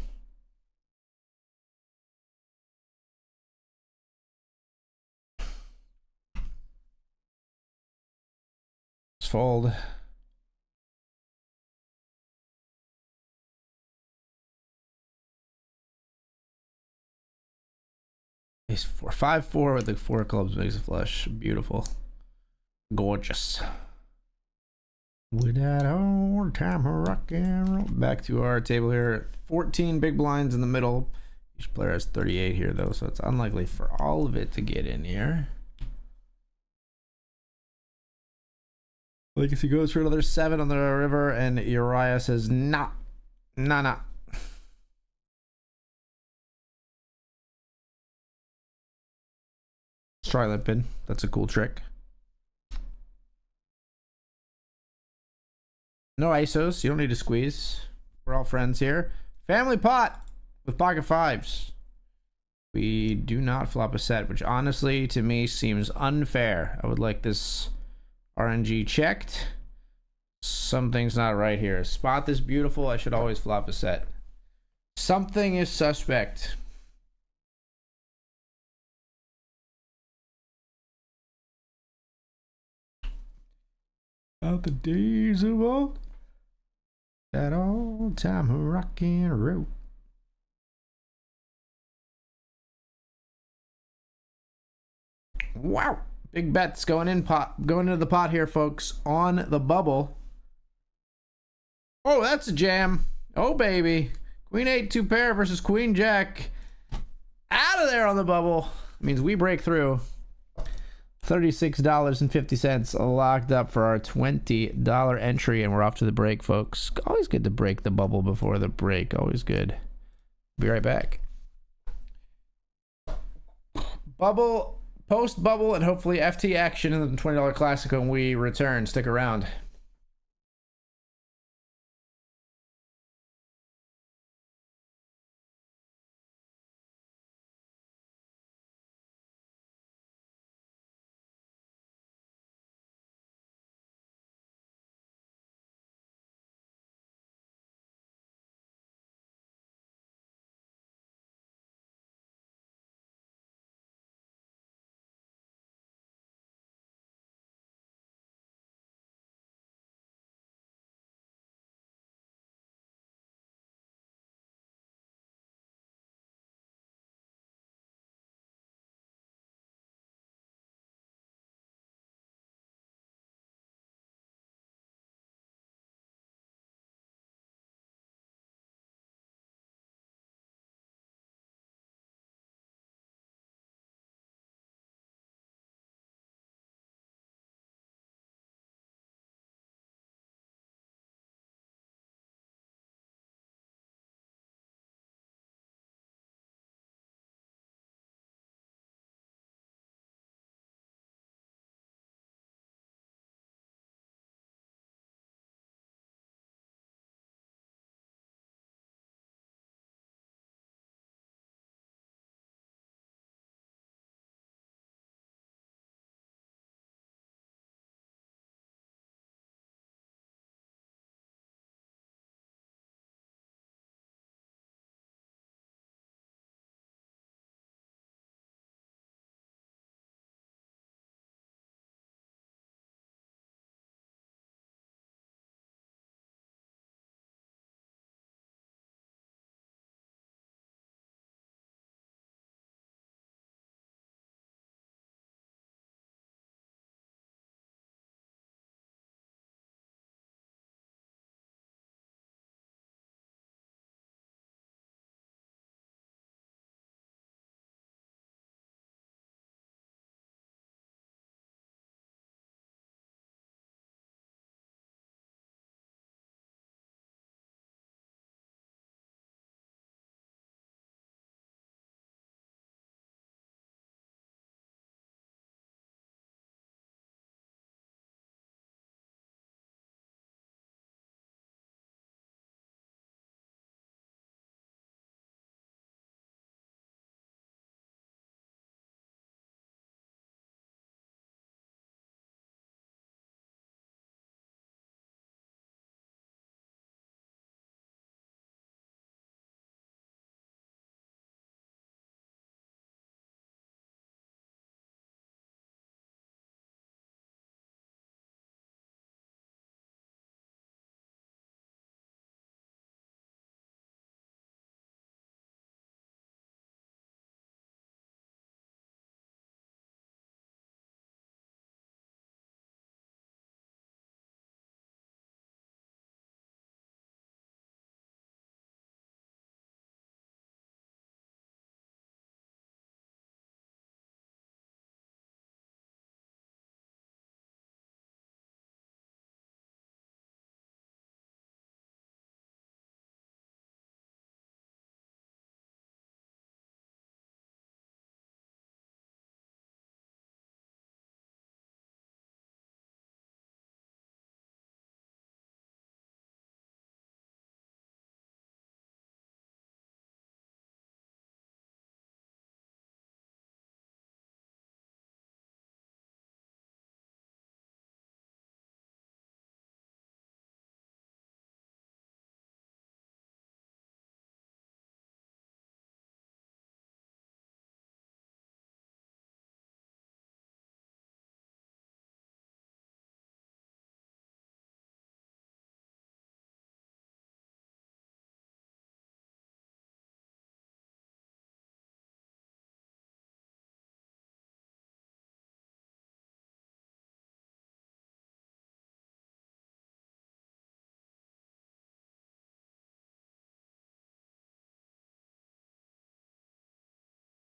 [SPEAKER 1] Just fold. Ace 4, 5-4 with the 4 clubs makes a flush. Beautiful. Gorgeous. With that old time rock and roll. Back to our table here. 14 big blinds in the middle. Each player has 38 here though, so it's unlikely for all of it to get in here. Legacy goes for another 7 on the river, and Uriah says nah. Nah. Let's try limping. That's a cool trick. No ISOs. You don't need to squeeze. We're all friends here. Family pot with pocket 5s. We do not flop a set, which honestly to me seems unfair. I would like this RNG checked. Something's not right here. Spot this beautiful. I should always flop a set. Something is suspect. Out the days of old, that old time rock and roll. Wow, big bets going into the pot here, folks. On the bubble. Oh, that's a jam. Oh baby, Queen 8 2 pair versus Queen Jack. Out of there on the bubble. Means we break through. $36.50 locked up for our $20 entry, and we're off to the break, folks. Always good to break the bubble before the break. Always good. Be right back. Bubble, post bubble, and hopefully FT action in the $20 classic when we return. Stick around.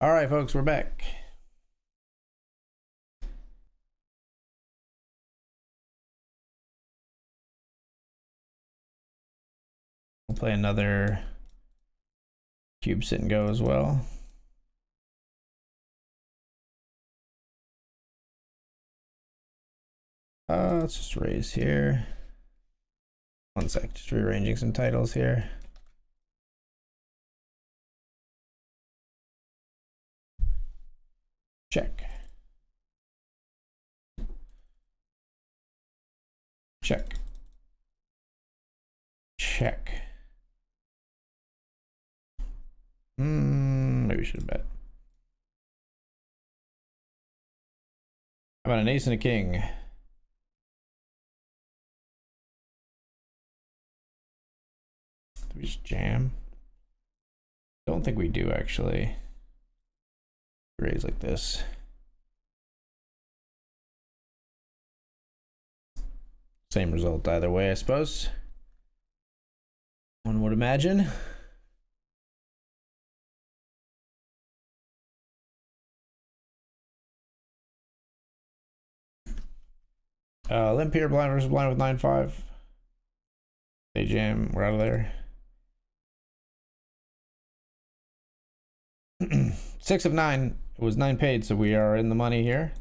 [SPEAKER 1] All right, folks, we're back. We'll play another cube sit and go as well. Let's just raise here. One sec, just rearranging some titles here. Check. Check. Check. Maybe we should have bet. How about an ace and a king? Do we just jam? Don't think we do actually. Raise like this. Same result either way, I suppose. One would imagine. Limp here, blind versus blind with 9-5. They jam, we're out of there. 6 of 9. It was 9 paid, so we are in the money here.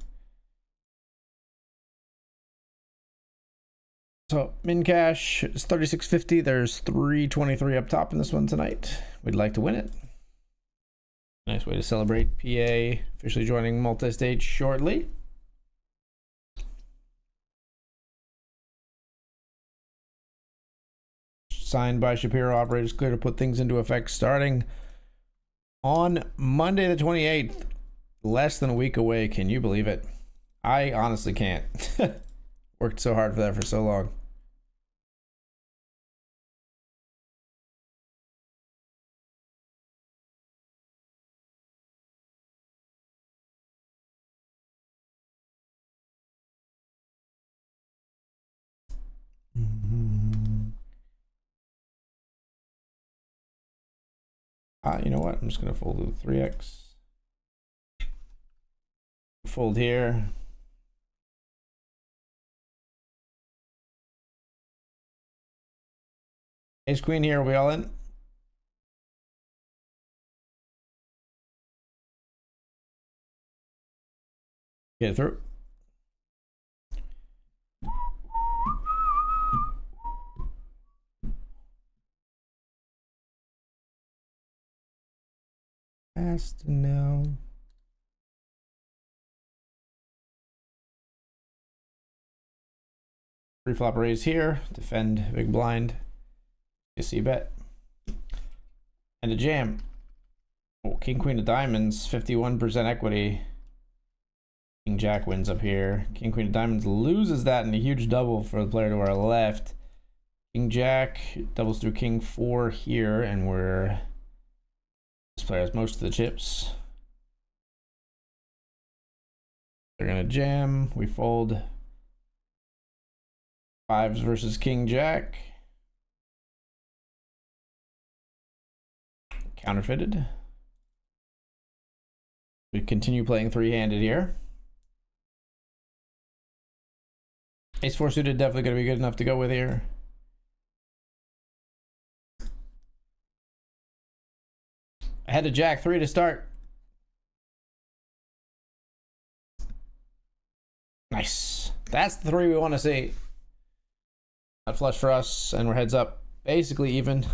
[SPEAKER 1] So min cash is 36.50. There's 323 up top in this one tonight. We'd like to win it. Nice way to celebrate. PA officially joining multi-stage shortly. Signed by Shapiro. Operators clear to put things into effect starting on Monday the 28th. Less than a week away. Can you believe it? I honestly can't. Worked so hard for that for so long. You know what? I'm just gonna fold the 3x. Fold here. Ace queen here. Are we all in? Get it through. Fast now. Pre-flop raise here. Defend big blind. You see bet. And a jam. Oh, king queen of diamonds. 51% equity. King jack wins up here. King queen of diamonds loses that in a huge double for the player to our left. King jack doubles through king 4 here, and this player has most of the chips. They're gonna jam. We fold. 5s versus king jack. Counterfeited. We continue playing three-handed here. Ace 4 suited definitely going to be good enough to go with here. I had a jack 3 to start. Nice. That's the 3 we want to see. Not flush for us, and we're heads up. Basically even.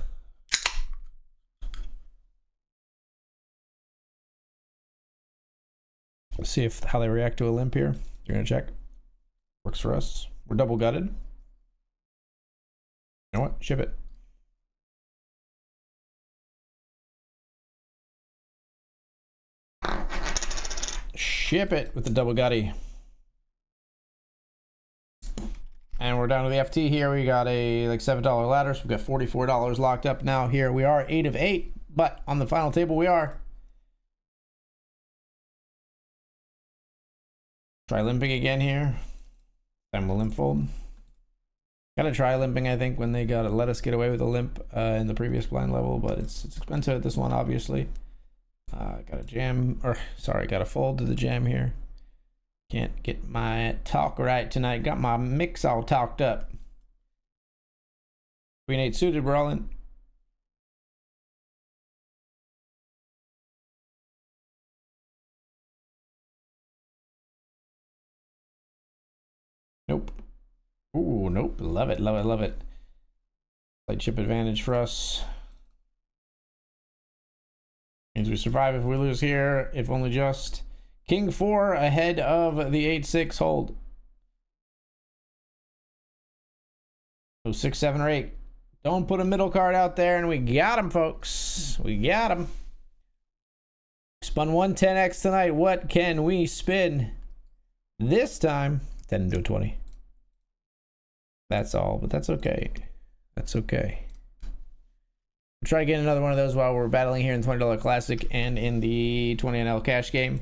[SPEAKER 1] Let's see how they react to a limp here. You're going to check. Works for us. We're double gutted. You know what? Ship it. Ship it with the double gutty. And we're down to the FT here. We got a like $7 ladder, so we've got $44 locked up now here. We are 8 of 8, but on the final table we are. Try limping again here. Time we'll limp fold. Gotta try limping, I think, when they gotta let us get away with a limp in the previous blind level, but it's expensive at this one, obviously. Got a jam, or sorry, got a fold to the jam here. Can't get my talk right tonight. Got my mix all talked up. Queen 8 suited, brawling. Nope. Ooh, nope. Love it, love it, love it. Light chip advantage for us. Means we survive if we lose here, if only just. King 4 ahead of the 8-6 hold. So 6, 7, or 8. Don't put a middle card out there, and we got him, folks. We got him. Spun 110x tonight. What can we spin this time? 10 into 20. That's all, but that's okay. That's okay. We'll try to get another one of those while we're battling here in the $20 Classic and in the 20 NL cash game.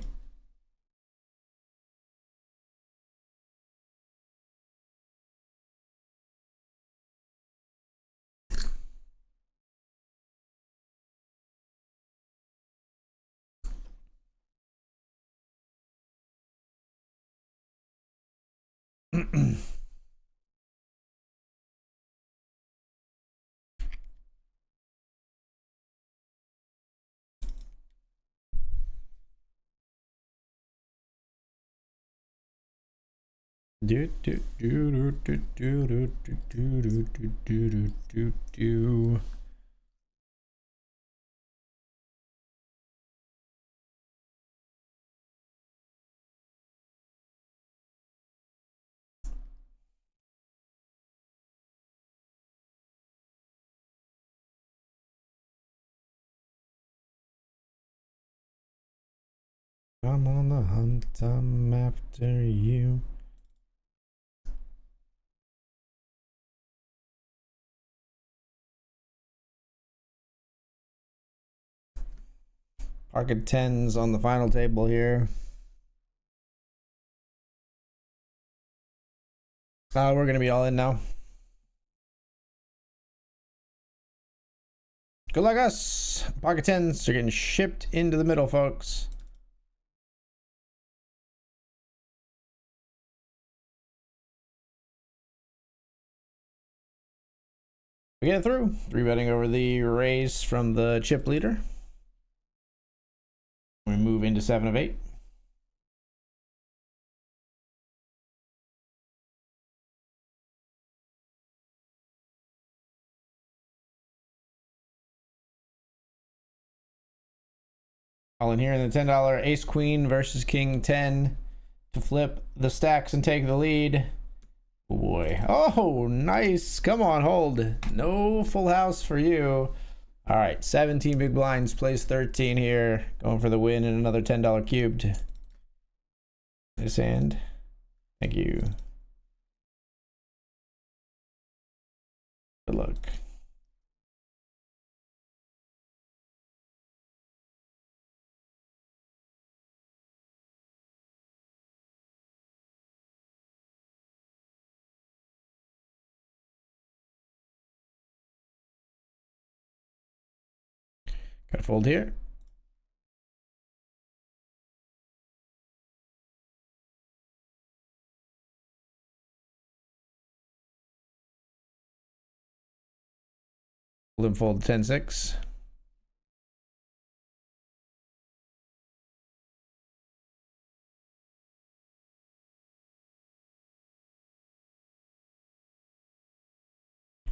[SPEAKER 1] Do do do do do do do do do do do do. I'm on the hunt, I'm after you. Pocket 10s on the final table here. We're gonna be all in now. Good luck us. Pocket 10s are getting shipped into the middle, folks. We get it through. 3-betting over the raise from the chip leader. We move into 7 of 8. All in here in the $10 Ace Queen versus King 10 to flip the stacks and take the lead. Oh boy. Oh, nice. Come on, hold. No full house for you. All right, 17 big blinds, plays 13 here. Going for the win and another $10 cubed. This hand. Thank you. Good luck. Got to fold here. Limp fold 10-6.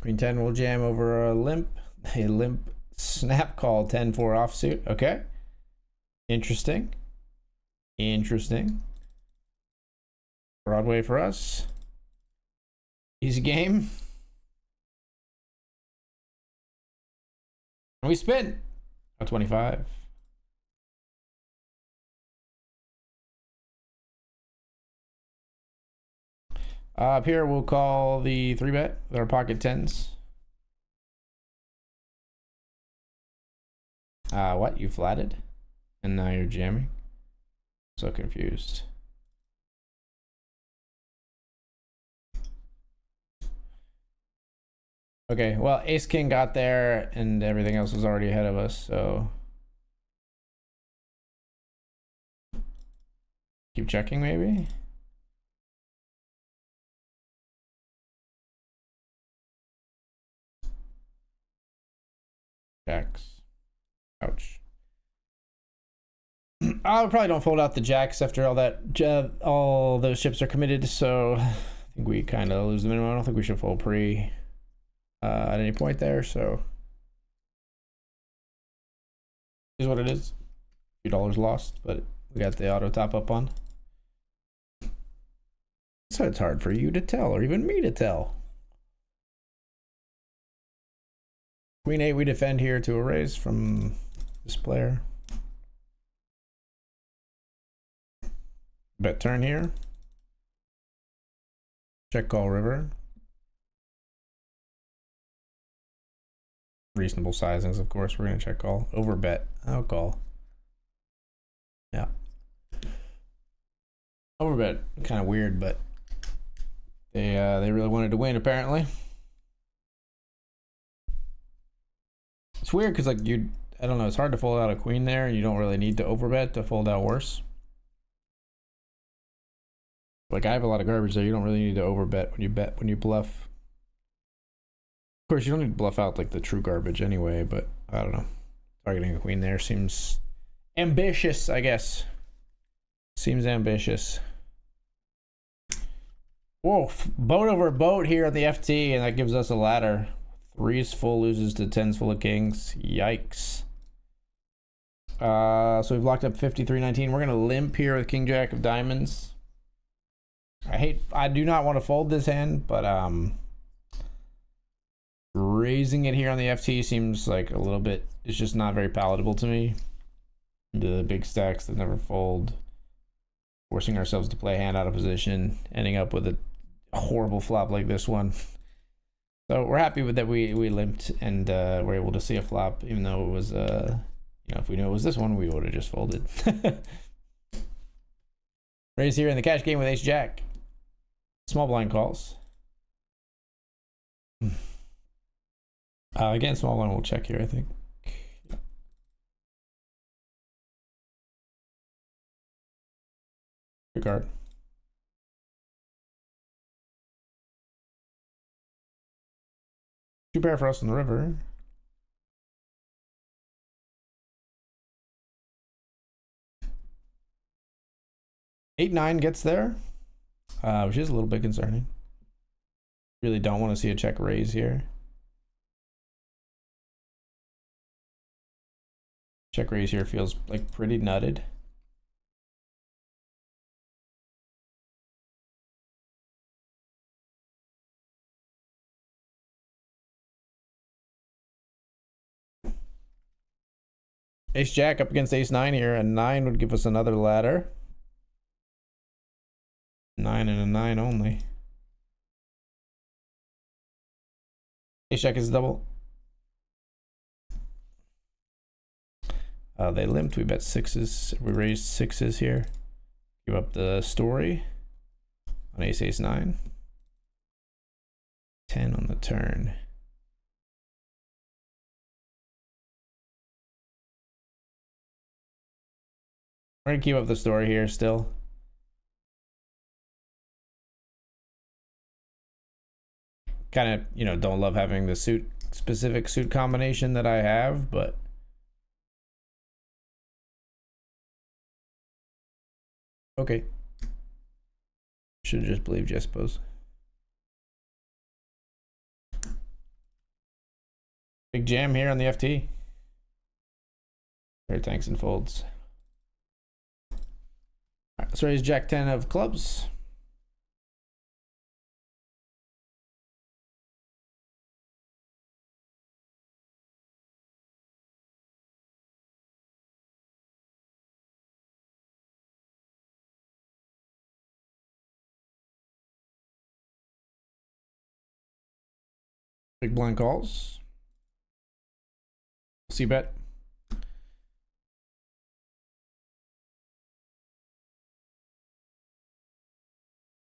[SPEAKER 1] Queen 10 will jam over a limp. A limp snap call 10-4 offsuit. Okay. Interesting. Interesting. Broadway for us. Easy game. And we spin. 25. Up here, we'll call the 3-bet with our pocket 10s. What? You flatted? And now you're jamming? So confused. Okay, well, Ace King got there and everything else was already ahead of us, so Keep checking, maybe. Jacks. Ouch. I probably don't fold out the jacks after all that. All those chips are committed, so I think we kind of lose the minimum. I don't think we should fold pre at any point there. So is what it is. $2 lost, but we got the auto top up on. So it's hard for you to tell, or even me to tell. Queen 8, we defend here to a raise from this player. Bet turn here. Check call river. Reasonable sizings, of course. We're going to check call. Over bet. I'll call. Yeah. Over bet. Kind of weird, but they really wanted to win, apparently. It's weird because, like, I don't know, it's hard to fold out a queen there, and you don't really need to overbet to fold out worse. Like, I have a lot of garbage there. You don't really need to overbet when you bluff. Of course, you don't need to bluff out, like, the true garbage anyway, but I don't know. Targeting a queen there seems ambitious, I guess. Seems ambitious. Whoa, boat over boat here on the FT, and that gives us a ladder. 3's full loses to 10's full of kings. Yikes. So we've locked up 53-19. We're gonna limp here with king jack of diamonds. I do not want to fold this hand, but raising it here on the FT seems like a little bit, it's just not very palatable to me. Into the big stacks that never fold. Forcing ourselves to play a hand out of position, ending up with a horrible flop like this one. So we're happy with that we limped and we're able to see a flop, even though it was, you know, if we knew it was this one, we would have just folded. Raise here in the cash game with ace jack. Small blind calls. Again, small blind will check here, I think. Good card. Two pair for us on the river. Eight, 9 gets there, which is a little bit concerning. Really don't want to see a check raise here. Check raise here feels like pretty nutted. Ace jack up against ace 9 here, and 9 would give us another ladder. 9 and a 9 only. Ace jack is double. They limped. We bet 6s. We raised 6s here. Give up the story on ace 9. 10 on the turn. We're gonna keep up the story here still. Kind of, you know, don't love having the specific suit combination that I have, but okay. Should have just believed you, I suppose. Big jam here on the FT. Pair tanks and folds. All right, let's raise jack 10 of clubs. Big blind calls. C bet.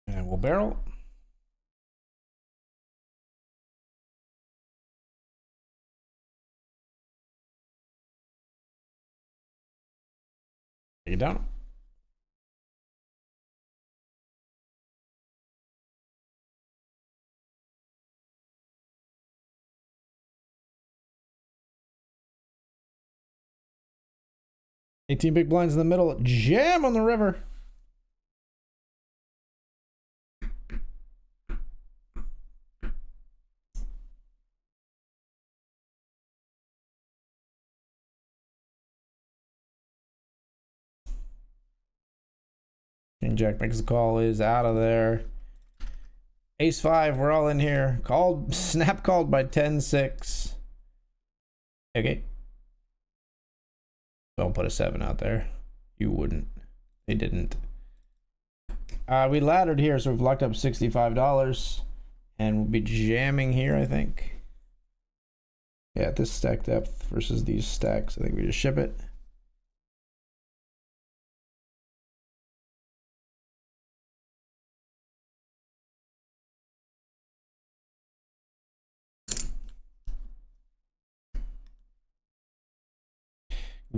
[SPEAKER 1] And we'll barrel. Take it down. 18 big blinds in the middle. Jam on the river. King Jack makes the call, is out of there. Ace 5, we're all in here. Called, snap called by 10-6. Okay. Don't put a 7 out there. You wouldn't. They didn't. We laddered here, so we've locked up $65. And we'll be jamming here, I think. Yeah, this stack depth versus these stacks. I think we just ship it.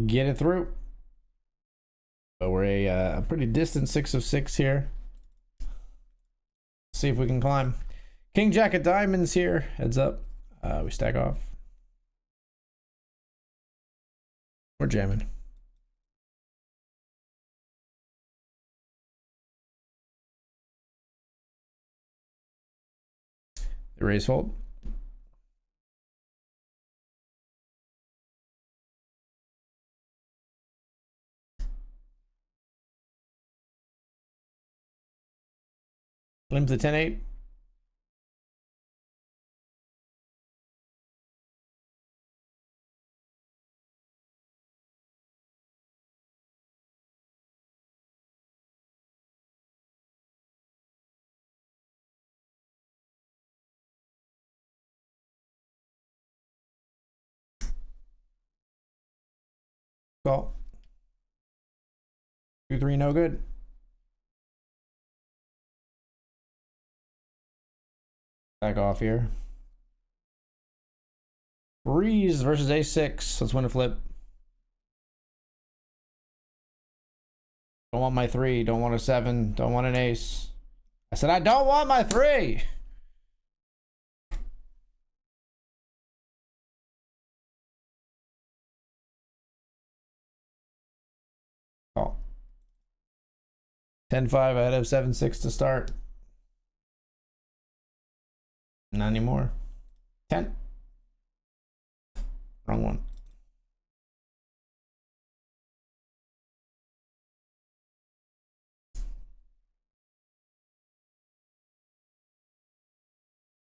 [SPEAKER 1] Get it through. So we're a pretty distant 6 of 6 here. See if we can climb. King Jack of diamonds here. Heads up. We stack off. We're jamming. The raise fold. Limps the 10-8. Call. 2-3, no good. Back off here. Breeze versus A6. Let's win a flip. Don't want my 3. Don't want a 7. Don't want an ace. I said I don't want my 3. Call. 10-5 ahead of 7-6 to start. Not anymore. 10. Wrong one.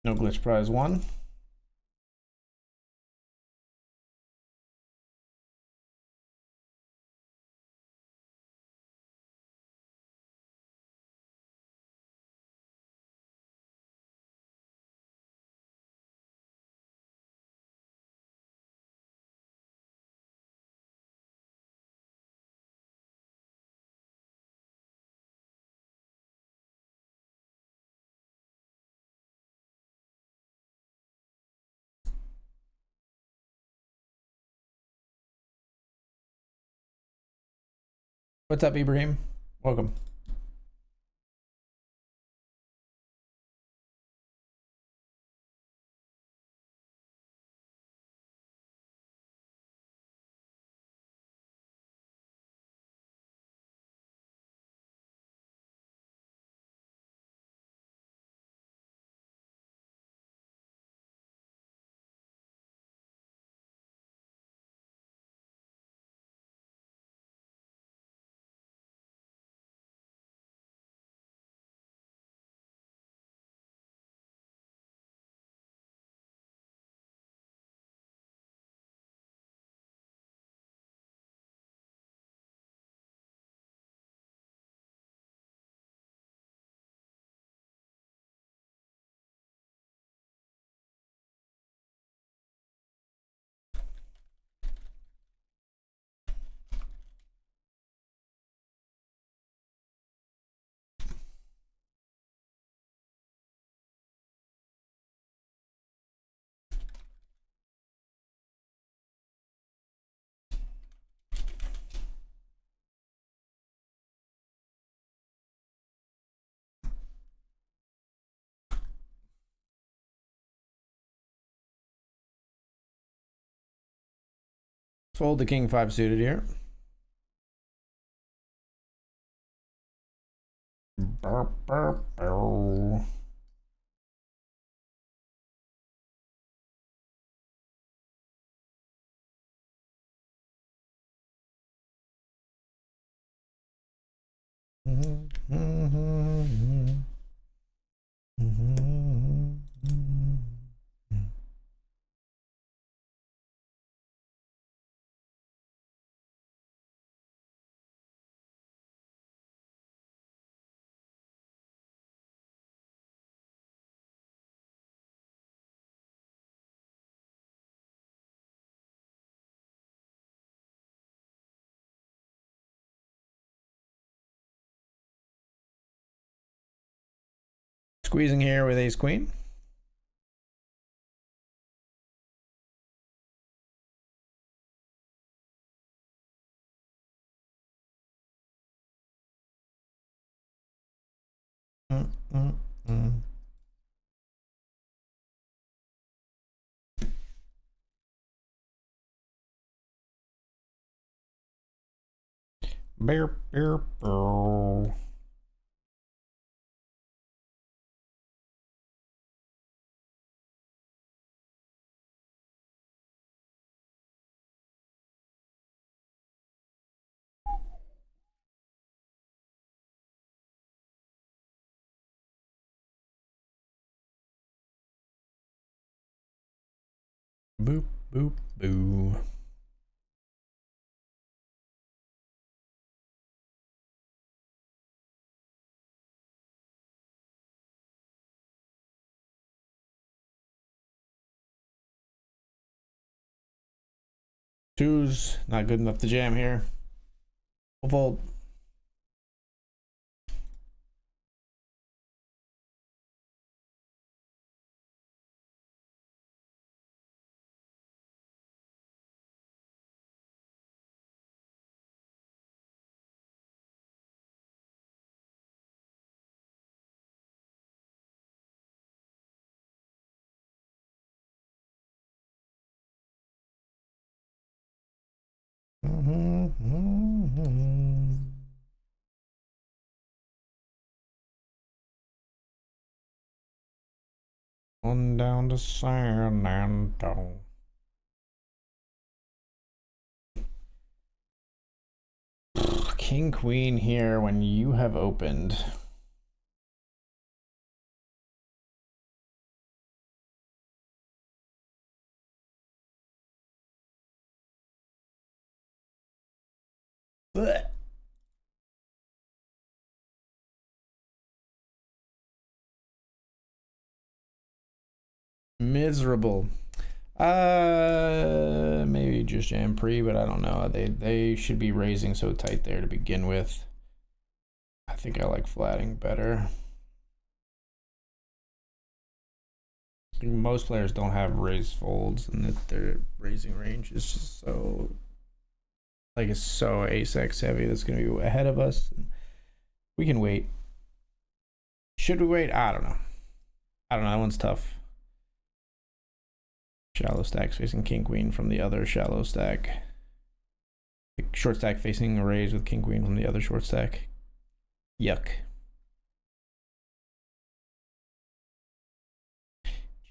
[SPEAKER 1] No glitch prize 1. What's up, Ibrahim? Welcome. Fold the king 5 suited here. Burp, burp, burp. Squeezing here with ace queen. Bear, bear, bear. Boop, boop, boo. Two's not good enough to jam here. We'll fold. On down to San Antonio. King queen here when you have opened. Blech. Miserable. Maybe just jam pre, but I don't know. They should be raising so tight there to begin with. I think I like flatting better. I think most players don't have raise folds, and that their raising range is just so like it's so ace-x heavy that's gonna be ahead of us. We can wait. Should we wait? I don't know. I don't know. That one's tough. Shallow stacks facing king queen from the other shallow stack. Short stack facing a raise with king queen from the other short stack. Yuck.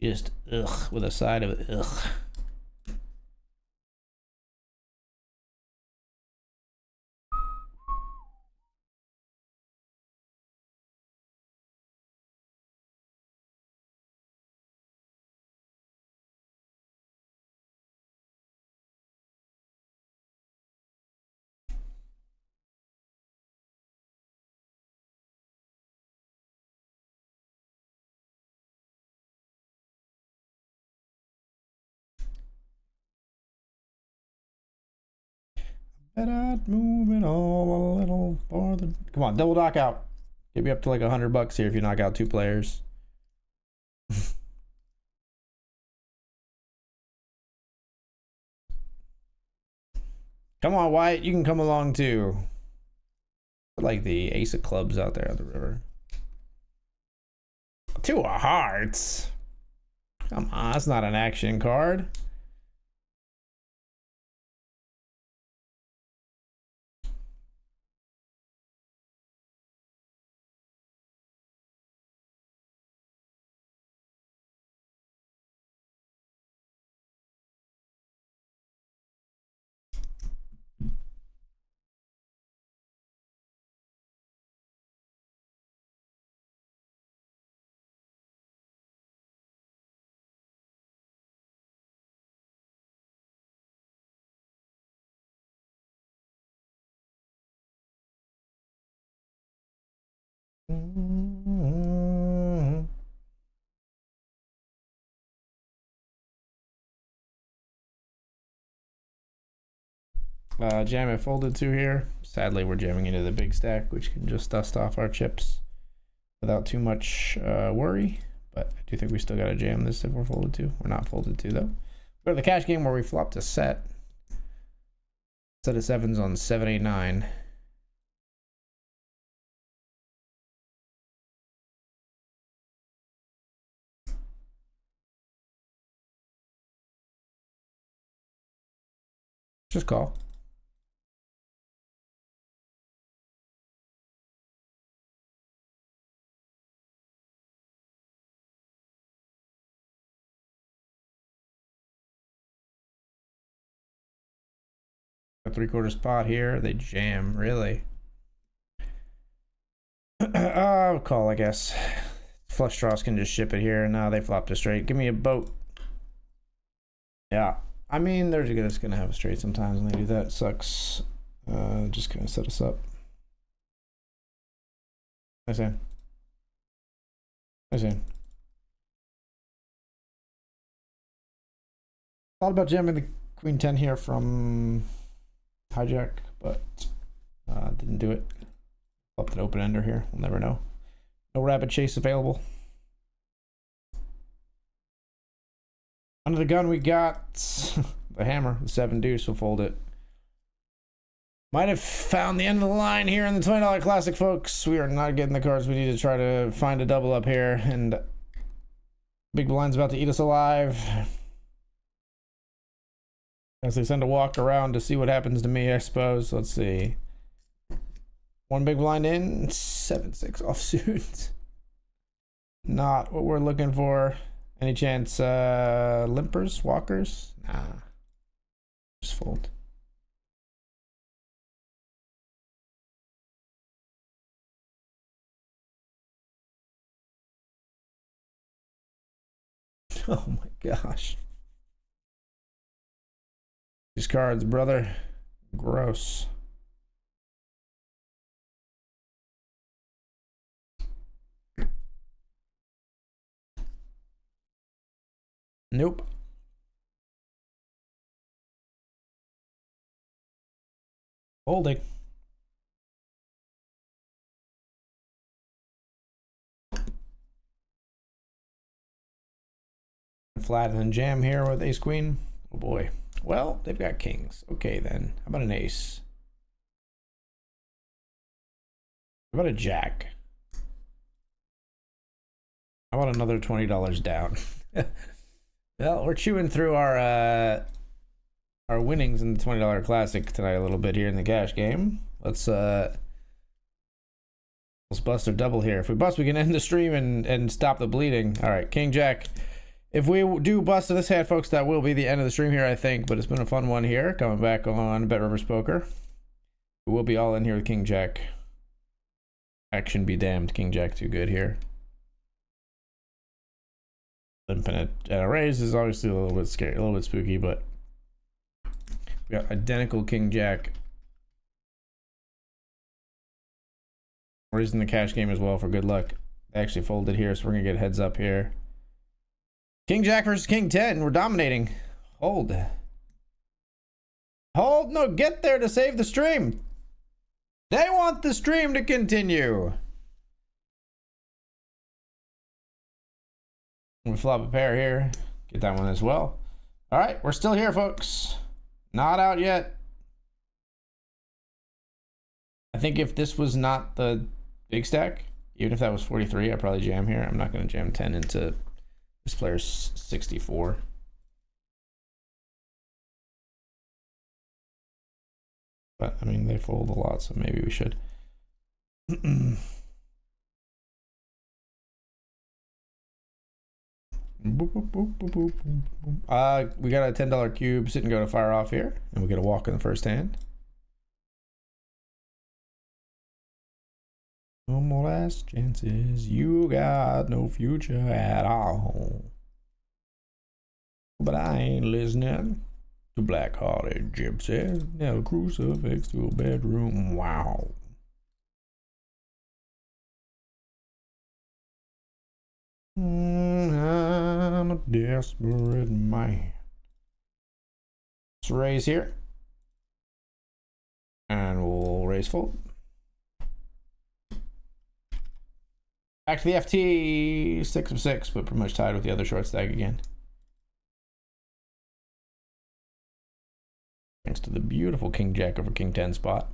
[SPEAKER 1] Just ugh with a side of ugh. And I'd move it all a little farther. Come on, double knockout. Get me up to like $100 here if you knock out two players. Come on, Wyatt, you can come along too. I like the ace of clubs out there on the river. Two of hearts. Come on, that's not an action card. Jam it folded to here. Sadly, we're jamming into the big stack, which can just dust off our chips without too much worry. But I do think we still got to jam this if we're folded to. We're not folded to, though. Go to the cash game where we flopped a set. Set of sevens on 7, 8, 9. Just call. A 3/4 spot here. They jam, really. I'll call, I guess. Flush draws can just ship it here. No, they flopped a straight. Give me a boat. Yeah. I mean, they're just going to have a straight sometimes when they do that. It sucks. Just going to set us up. I see. Thought about jamming the Queen 10 here from hijack, but didn't do it. Up an open ender here. We'll never know. No rapid chase available. Under the gun, we got the hammer, the 7 deuce. We'll fold it. Might have found the end of the line here in the $20 classic, folks. We are not getting the cards we need to try to find a double up here, and big blind's about to eat us alive. As they send a walk around to see what happens to me, I suppose. Let's see. One big blind in, 7-6 offsuit. Not what we're looking for. Any chance limpers, walkers? Nah. Just fold. Oh my gosh. These cards, brother. Gross. Nope. Holding. Flat and jam here with ace queen. Oh boy. Well, they've got kings. Okay then. How about an ace? How about a jack? How about another $20 down? Well, we're chewing through our winnings in the $20 classic tonight a little bit here in the cash game. Let's bust our double here. If we bust, we can end the stream and stop the bleeding. All right, king jack. If we do bust this hand, folks, that will be the end of the stream here, I think. But it's been a fun one here. Coming back on BetRivers Poker. We'll be all in here with king jack. Action be damned. King jack too good here. Limping it at a raise is obviously a little bit scary, a little bit spooky, but we got identical king jack. We're using the cash game as well for good luck. They actually folded here, so we're gonna get heads up here. King jack versus king 10. We're dominating. Hold. Hold. No, get there to save the stream. They want the stream to continue. We flop a pair here. Get that one as well. All right, we're still here, folks. Not out yet. I think if this was not the big stack, even if that was 43, I'd probably jam here. I'm not going to jam 10 into this player's 64. But, I mean, they fold a lot, so maybe we should. We got a $10 cube sit and go to fire off here, and we get a walk in the first hand. No more last chances. You got no future at all. But I ain't listening to black-hearted gypsy. Nail a crucifix to a bedroom. Wow. I'm a desperate man. Let's raise here. And we'll raise full. Back to the FT, 6 of 6, but pretty much tied with the other short stack again. Thanks to the beautiful King Jack over King 10 spot.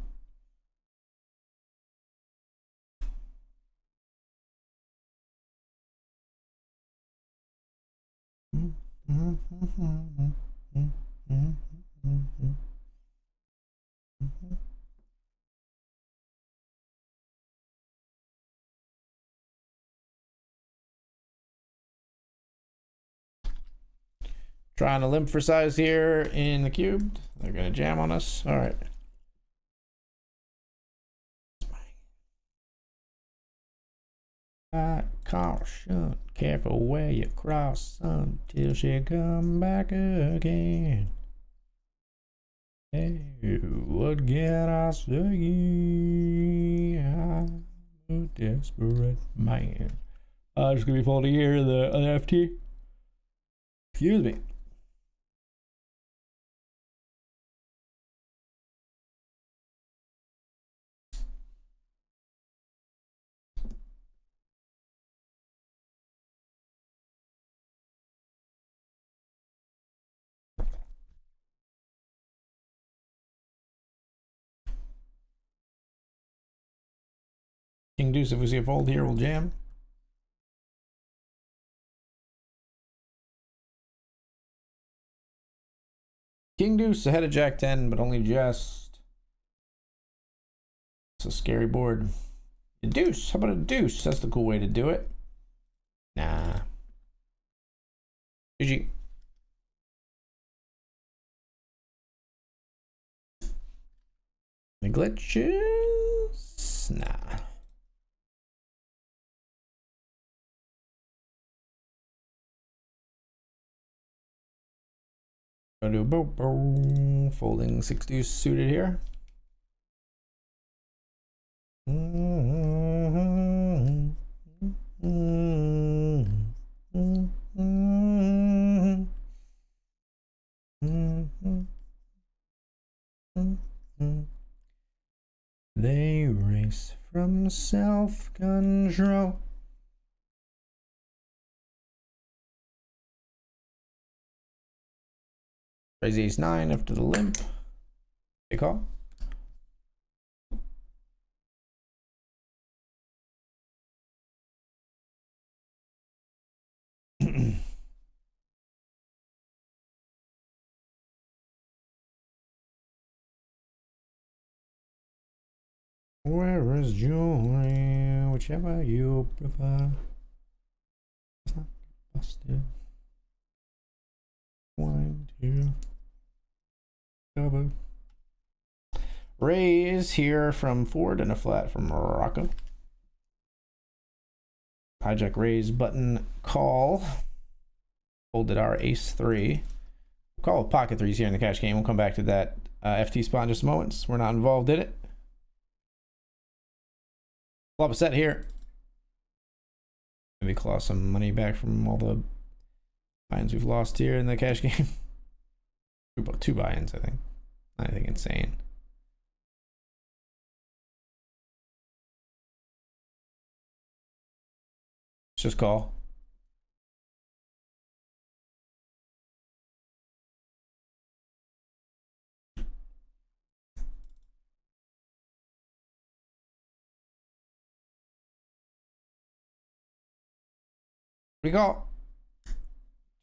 [SPEAKER 1] Trying to limp for size here in the cubed. They're gonna jam on us. All right. Caution, careful where you cross until she come back again. Hey, what get us again? I'm a desperate man. Just gonna be folding here the other FT. Excuse me. King Deuce, if we see a fold here, we'll jam. King Deuce ahead of Jack 10, but only just. It's a scary board. A deuce. How about a deuce? That's the cool way to do it. Nah. GG. The glitches? Nah. Gonna do a boom, boom. Folding 6 deuce suited here. They race from self-control. Raise ace 9 after the limp. Big call. Where is joy? Whichever you prefer. It's not busted. Wind here. Cover. Raise here from Ford and a flat from Morocco. Hijack raise button call. Folded our ace 3. We'll call with pocket 3s here in the cash game. We'll come back to that FT spot in just a moment. We're not involved in it. Flop a set here. Maybe claw some money back from all the buy-ins we've lost here in the cash game. Two buy-ins, I think. Not anything insane. Let's just call. We go.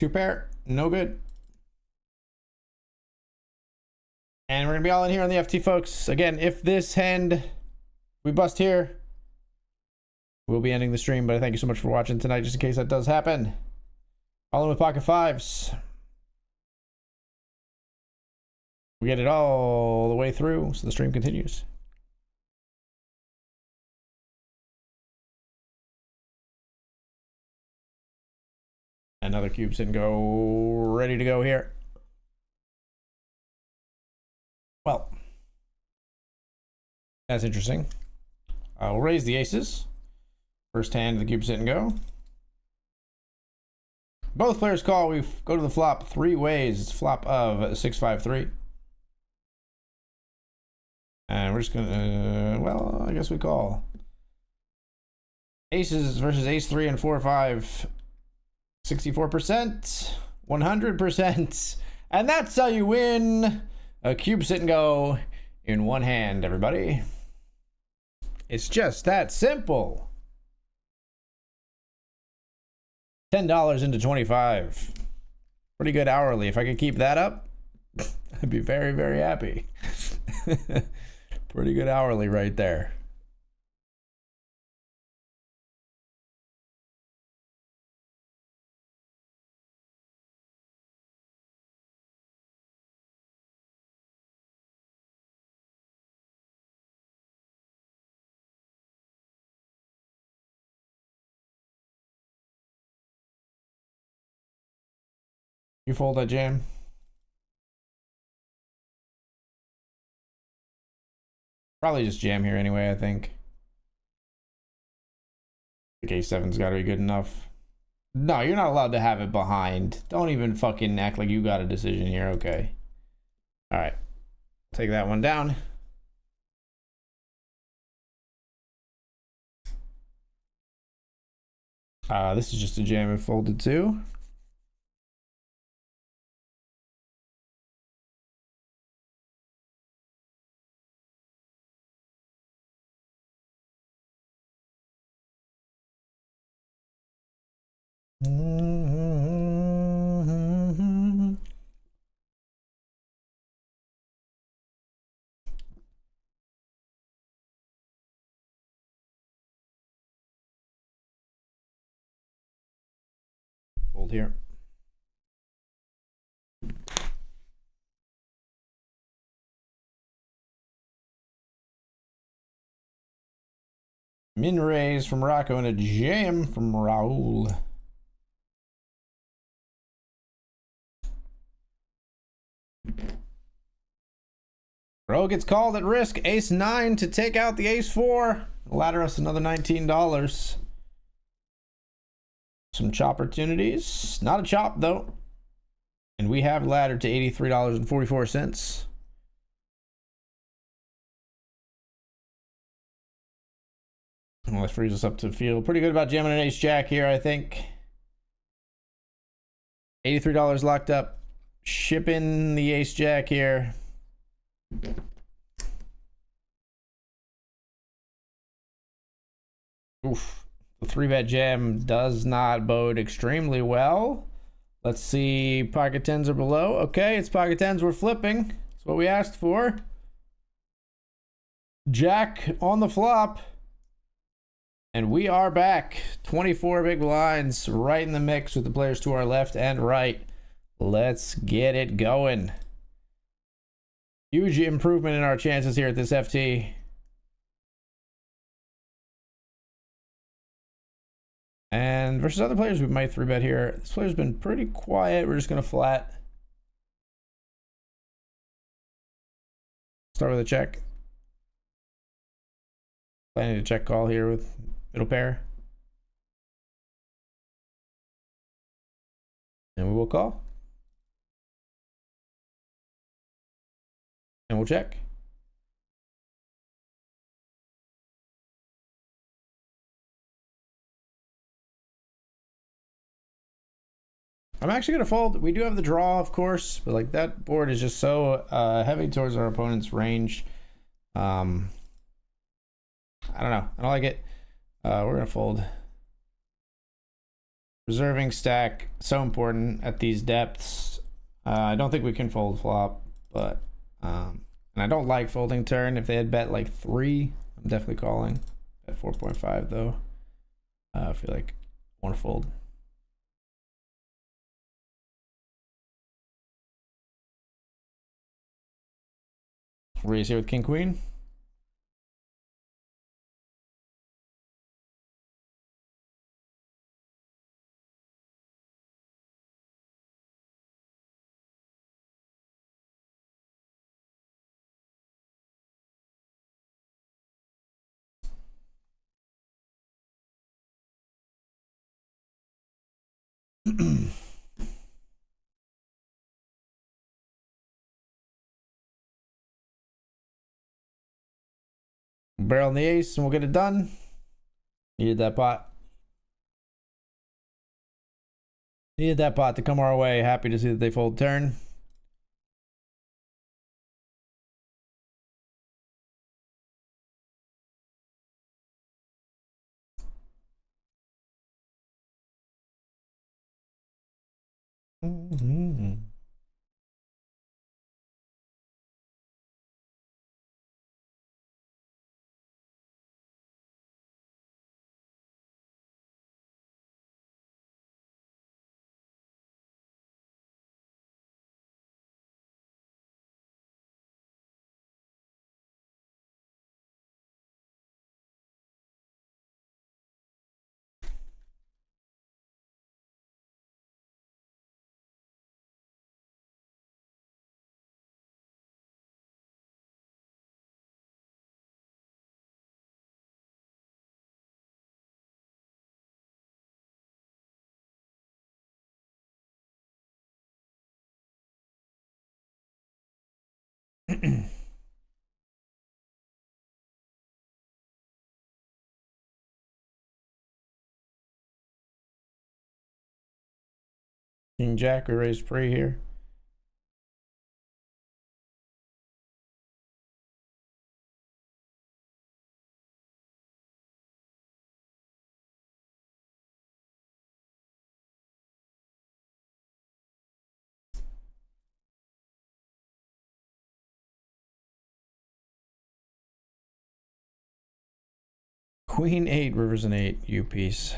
[SPEAKER 1] 2 pair, no good. And we're gonna be all in here on the FT, folks. Again, if this hand we bust here, we'll be ending the stream. But thank you so much for watching tonight, just in case that does happen. All in with pocket 5s. We get it all the way through, so the stream continues. Another cube sit and go, ready to go here. Well, that's interesting. I'll raise the aces. First hand of the cube sit and go. Both players call. We go to the flop 3 ways. It's flop of 6-5-3. And we're just gonna, well, I guess we call. Aces versus ace 3 and 4-5. 64%, 100%. And that's how you win a cube sit and go in one hand, everybody. It's just that simple. $10 into 25. Pretty good hourly. If I could keep that up, I'd be very, very happy. Pretty good hourly right there. You fold that jam? Probably just jam here anyway, I think. The A7's got to be good enough. No, you're not allowed to have it behind. Don't even fucking act like you got a decision here. Okay. All right. Take that one down. This is just a jam if folded too. Fold here. Min raise from Rocco and a jam from Raul. Bro gets called at risk. Ace 9 to take out the ace 4. Ladder us another $19. Some chop opportunities. Not a chop though. And we have laddered to $83.44. Well, that frees us up to feel pretty good about jamming an ace jack here, I think. $83 locked up. Shipping the ace jack here. Oof. The 3-bet jam does not bode extremely well. Let's see. Pocket 10s are below. Okay, it's pocket 10s. We're flipping. That's what we asked for. Jack on the flop. And we are back. 24 big blinds right in the mix with the players to our left and right. Let's get it going. Huge improvement in our chances here at this FT. And versus other players, we might 3-bet here. This player's been pretty quiet. We're just going to flat. Start with a check. Planning to check call here with middle pair. And we will call. And we'll check. I'm actually going to fold. We do have the draw, of course, but like that board is just so heavy towards our opponent's range. I don't know. I don't like it. We're going to fold. Reserving stack, so important at these depths. I don't think we can fold flop, but and I don't like folding turn. If they had bet like 3, I'm definitely calling. At 4.5 though. I feel like I want to fold. Raise here with king queen. barrel in the ace, and we'll get it done. Needed that pot. Needed that pot to come our way. Happy to see that they fold turn. King Jack, we raised pre here. Queen 8, rivers an 8, you piece.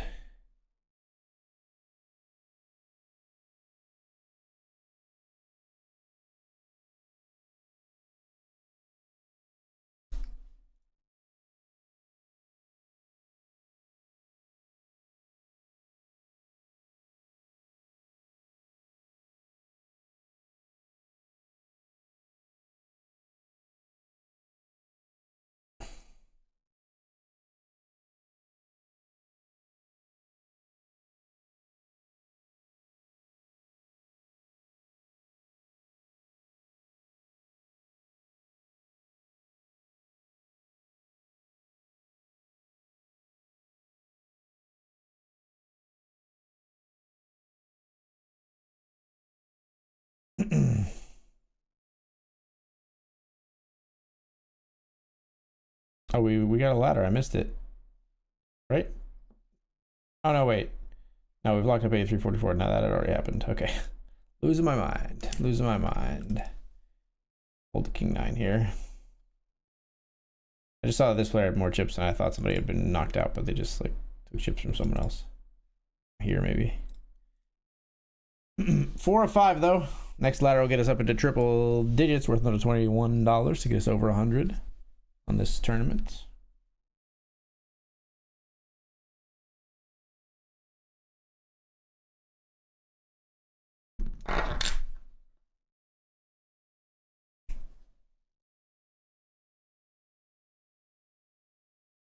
[SPEAKER 1] Oh, we got a ladder. I missed it. Right? Oh, no, wait. No, we've locked up A344. Now that had already happened. Okay. Losing my mind. Losing my mind. Hold the King 9 here. I just saw that this player had more chips than I thought somebody had been knocked out, but they just like took chips from someone else. Here, maybe. 4 of 5, though. Next ladder will get us up into triple digits, worth another $21 to get us over 100 on this tournament.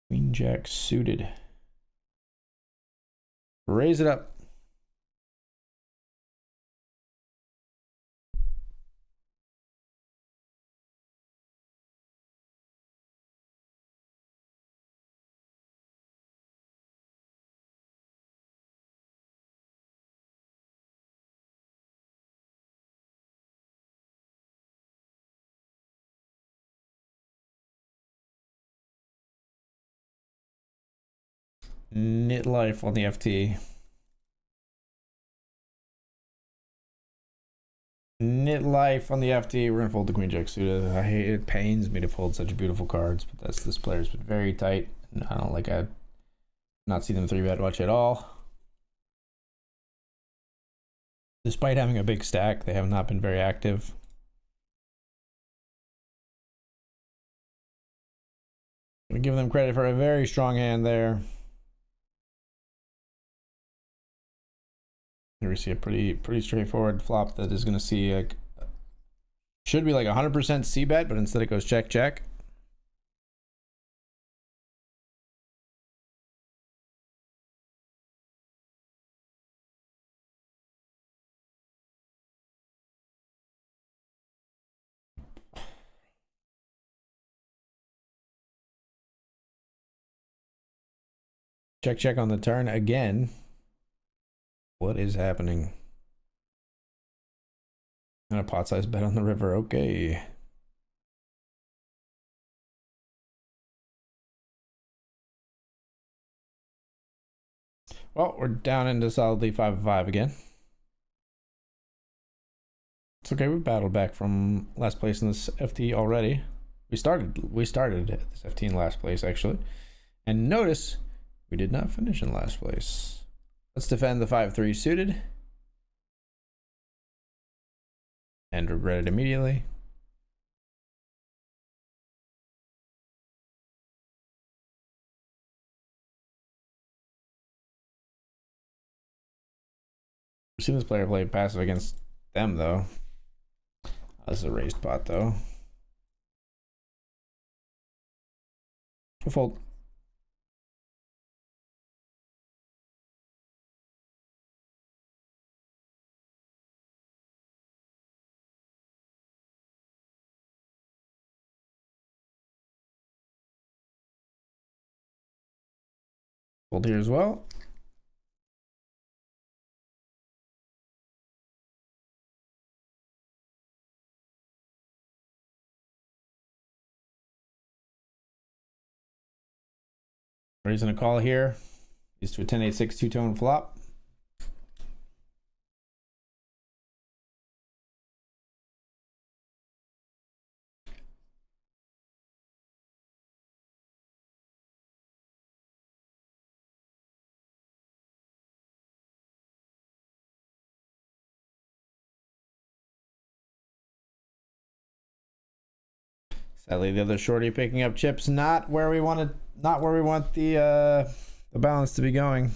[SPEAKER 1] Queen Jack suited. Raise it up. Knit life on the FT. Knit life on the FT. We're gonna fold the Queen Jack suited. I hate it. Pains me to fold such beautiful cards, but this player's been very tight. And I don't like I've not seen them 3-bet much at all. Despite having a big stack, they have not been very active. Gonna give them credit for a very strong hand there. Here we see a pretty straightforward flop that is going to see like should be like 100% C bet, but instead it goes check check. Check, check on the turn again. What is happening? And a pot size bet on the river. Okay. Well, we're down into solidly 5-5 again. It's okay. We battled back from last place in this FT already. We started at this FT in last place actually, and notice we did not finish in last place. Let's defend the 5-3 suited and regret it immediately. We've seen this player play passive against them though. This is a raised pot though. We'll fold. Fold here as well. Raising a call here. Used to a 10-8-6 two-tone flop. Sadly, the other shorty picking up chips, not where we want the balance to be going.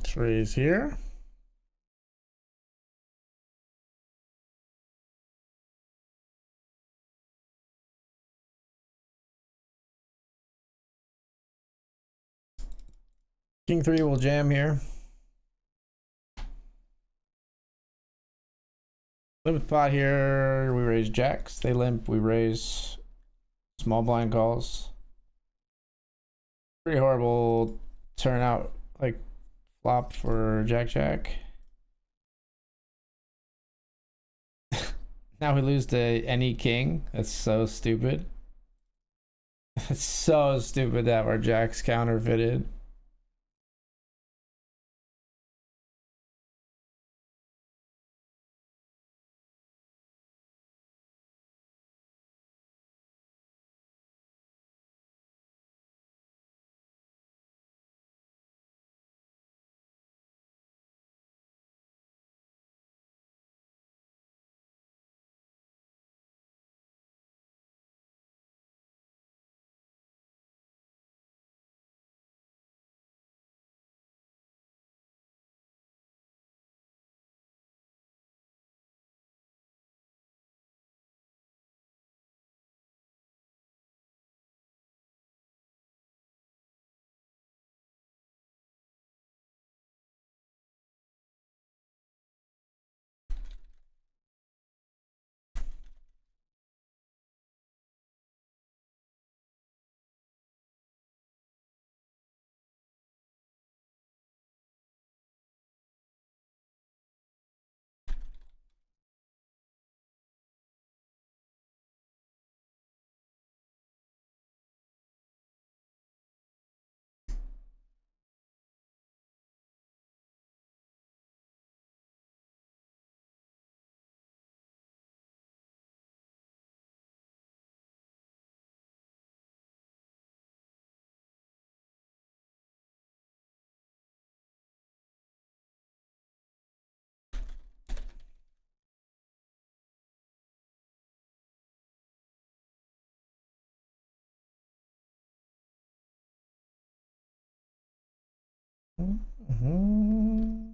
[SPEAKER 1] Let's raise here. King 3 will jam here. Limit pot here. We raise jacks. They limp. We raise small blind calls. Pretty horrible turnout, like flop for Jack. Now we lose to any king. That's so stupid. It's so stupid that our jacks counterfeited. Mm-hmm.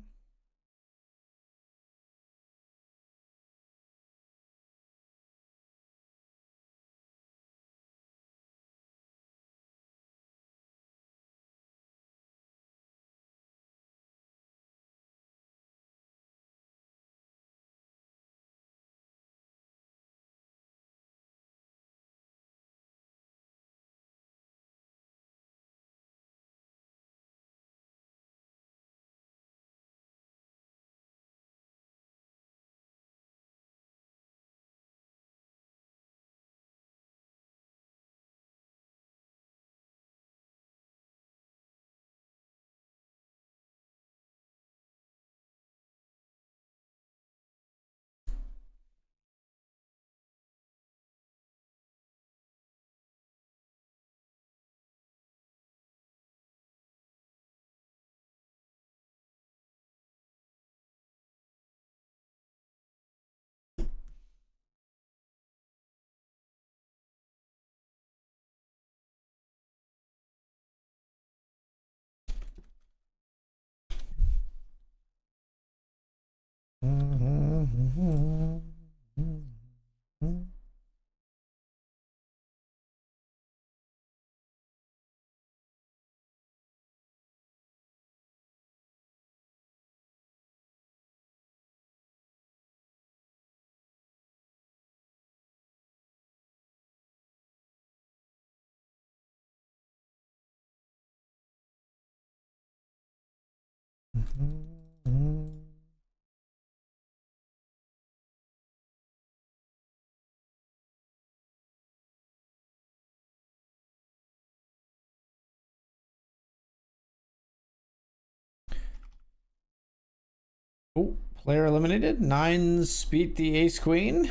[SPEAKER 1] Oh, player eliminated. Nines beat the ace queen.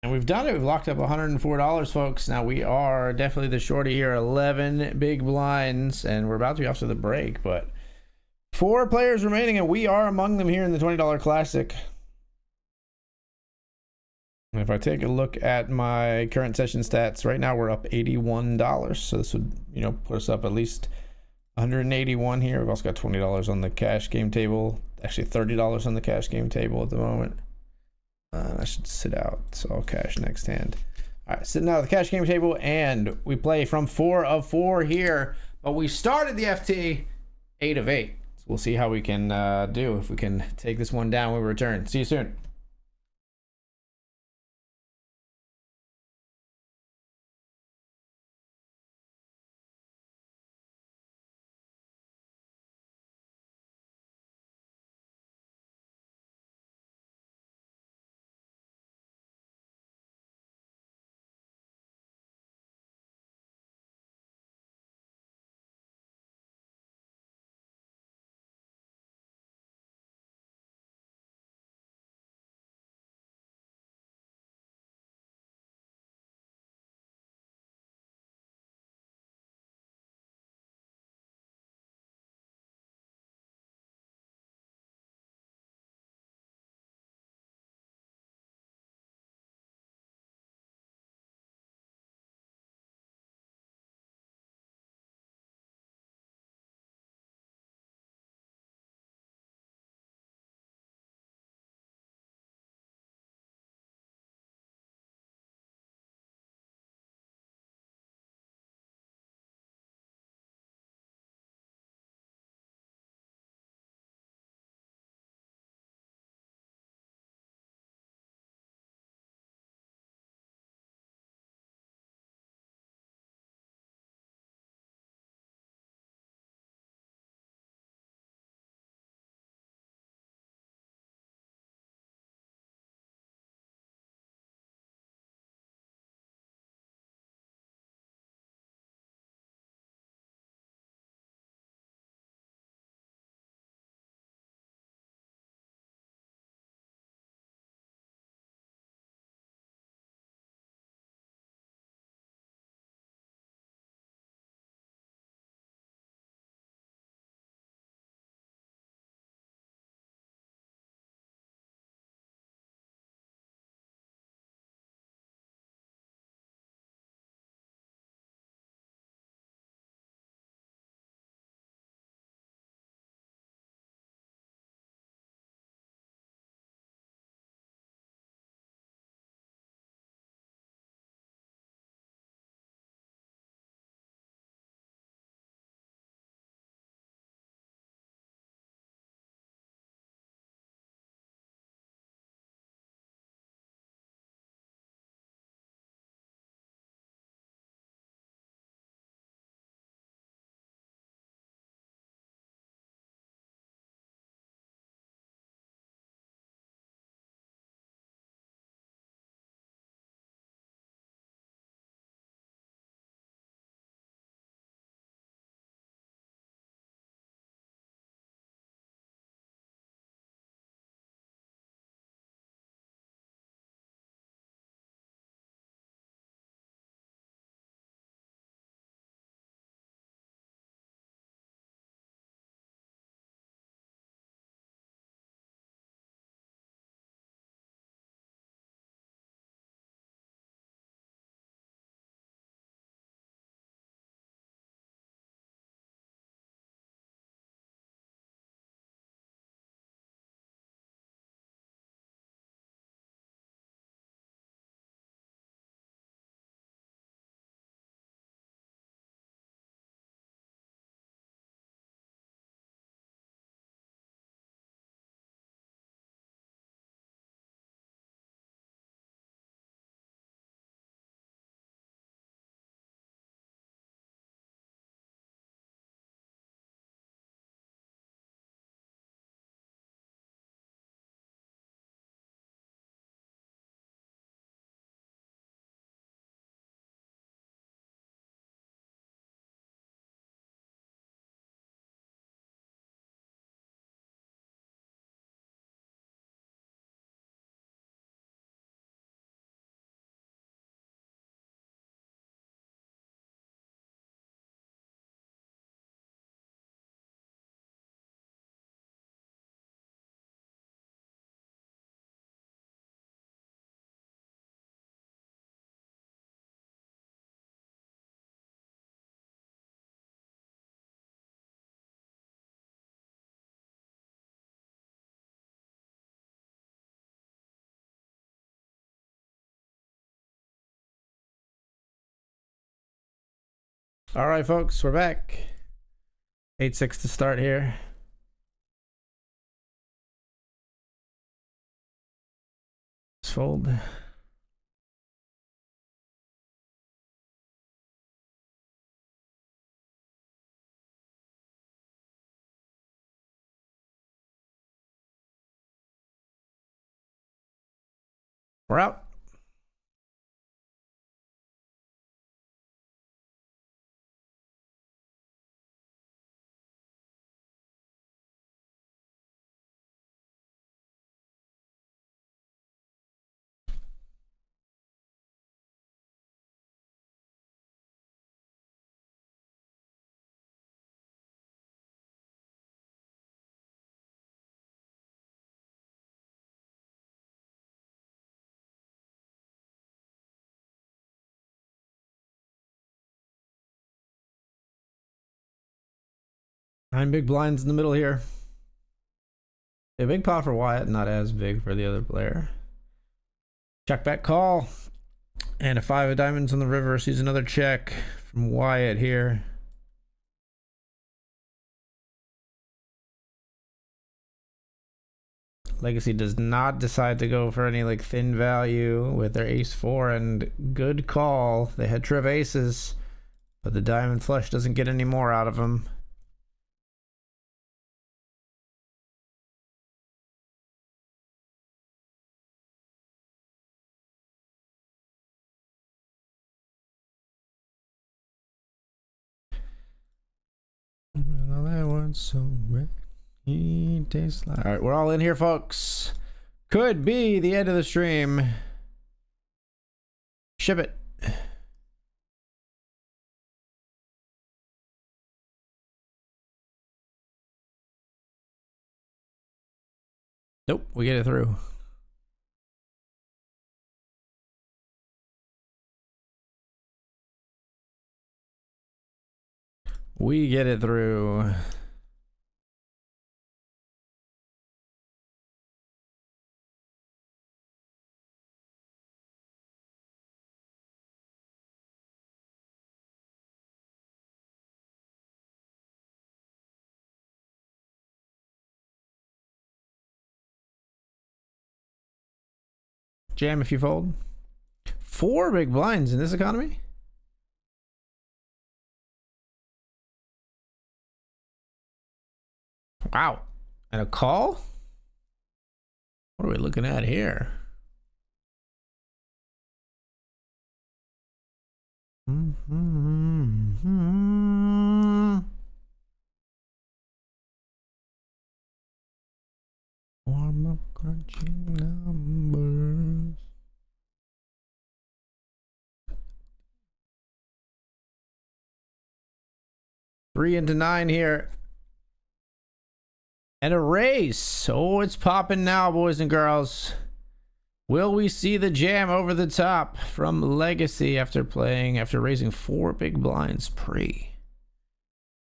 [SPEAKER 1] And we've done it. We've locked up $104, folks. Now we are definitely the shorty here. 11 big blinds, and we're about to be off to the break, but 4 players remaining, and we are among them here in the $20 Classic. And if I take a look at my current session stats, right now we're up $81. So this would, put us up at least 181 here. We've also got $20 on the cash game table. Actually, $30 on the cash game table at the moment. I should sit out, so I'll cash next hand. All right, sitting out at the cash game table, and we play from 4 of 4 here. But we started the FT 8 of 8. So we'll see how we can do, if we can take this one down when we return. See you soon. All right, folks, we're back. 8-6 to start here. Let's fold. We're out. Nine big blinds in the middle here. A big pot for Wyatt, not as big for the other player. Check back call. And a 5 of diamonds on the river. Sees another check from Wyatt here. Legacy does not decide to go for any like thin value with their ace 4, and good call. They had triv aces, but the diamond flush doesn't get any more out of them. All right, we're all in here, folks. Could be the end of the stream. Ship it. Nope, we get it through. We get it through. Jam if you fold. 4 big blinds in this economy? Wow. And a call? What are we looking at here? Warm up crunching numbers. Three into 9 here. And a race. Oh, it's popping now, boys and girls. Will we see the jam over the top from Legacy after raising 4 big blinds pre?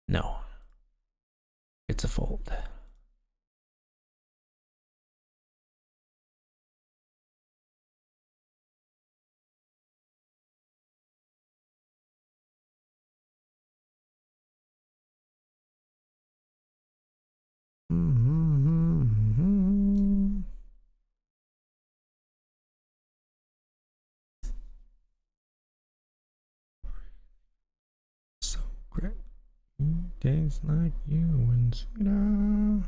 [SPEAKER 1] No. It's a fold. So great. Days like you and sweeter.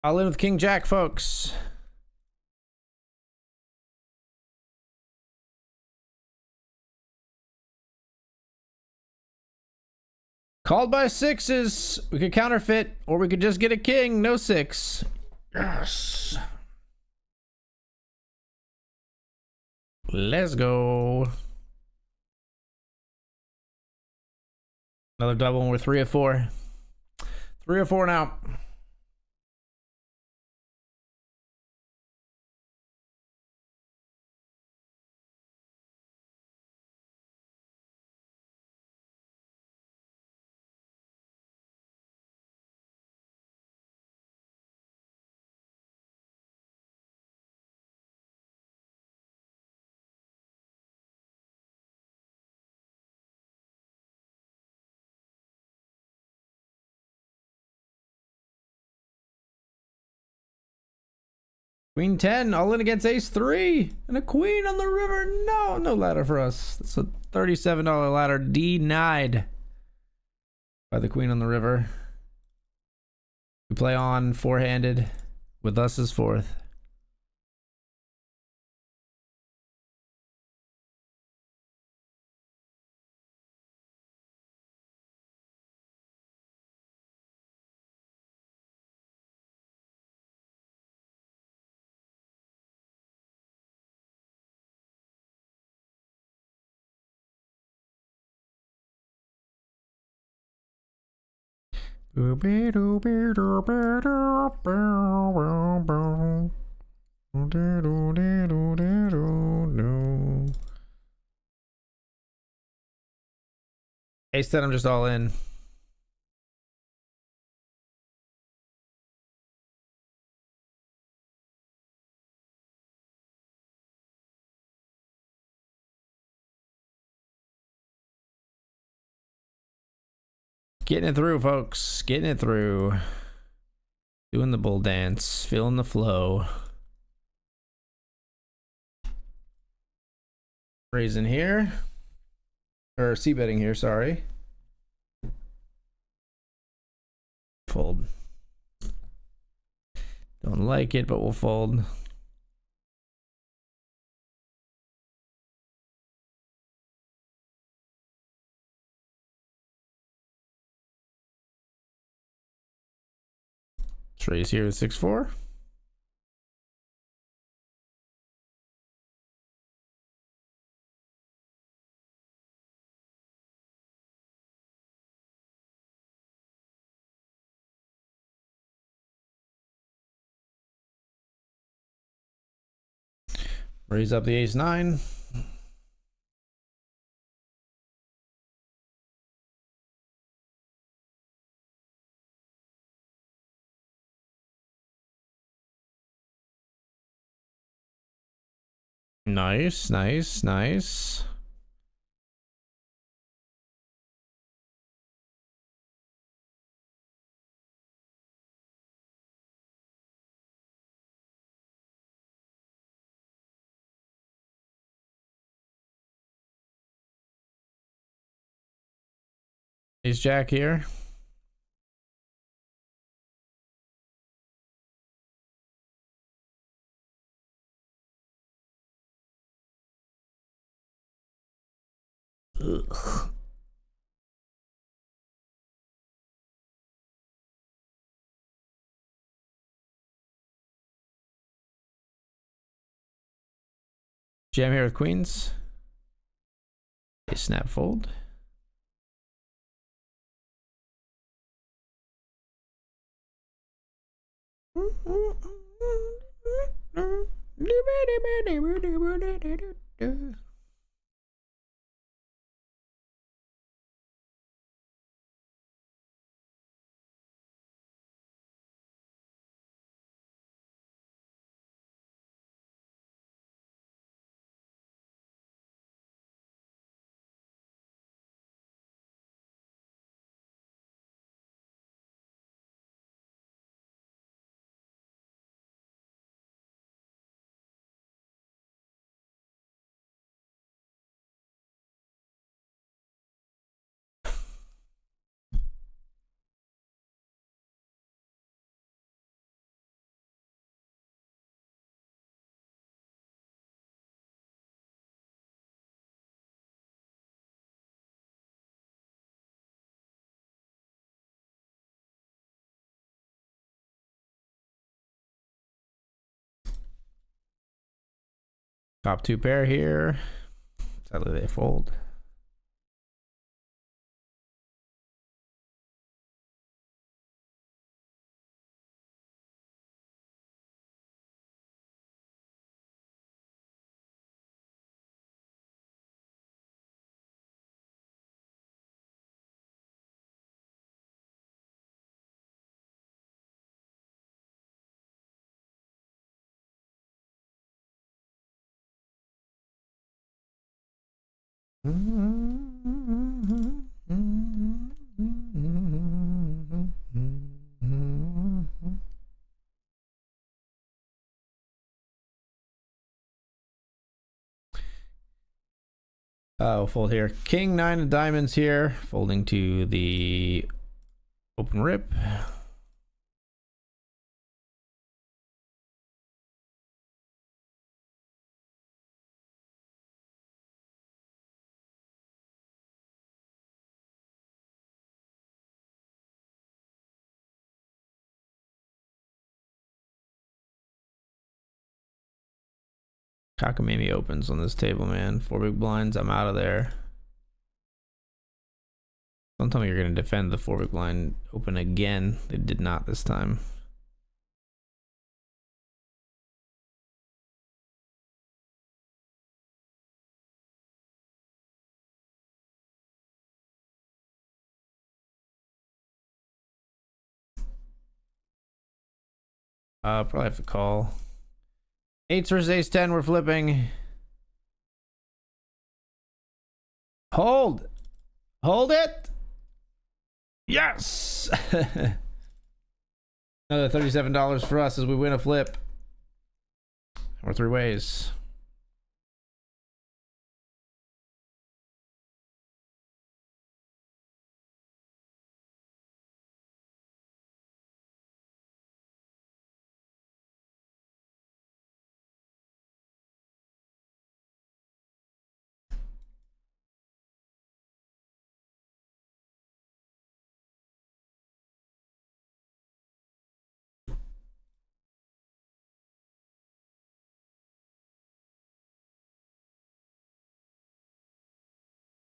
[SPEAKER 1] I'll in with King Jack, folks. Called by 6s. We could counterfeit, or we could just get a king. No 6. Yes. Let's go. Another double, and we're 3 of 4. 3 of 4 now. Queen 10, all in against ace 3. And a queen on the river. No, no ladder for us. That's a $37 ladder denied by the queen on the river. We play on four-handed with us as fourth. Ace 10, I'm just all in. Getting it through, folks. Getting it through. Doing the bull dance. Feeling the flow. Raising here. Or c-betting here, sorry. Fold. Don't like it, but we'll fold. Let's raise here with 6-4. Raise up the ace 9. Nice, nice, nice. Ace jack here. Ugh. Jam here with queens. A snap fold. Top two pair here. Sadly, they fold. Oh, fold here. King 9 of diamonds here. Folding to the open rip. Cockamamie opens on this table, man. 4 big blinds. I'm out of there. Don't tell me you're going to defend the 4 big blind open again. They did not this time. Probably have to call. 8s versus ace 10. We're flipping. Hold. Hold it. Yes. Another $37 for us as we win a flip. Or 3 ways.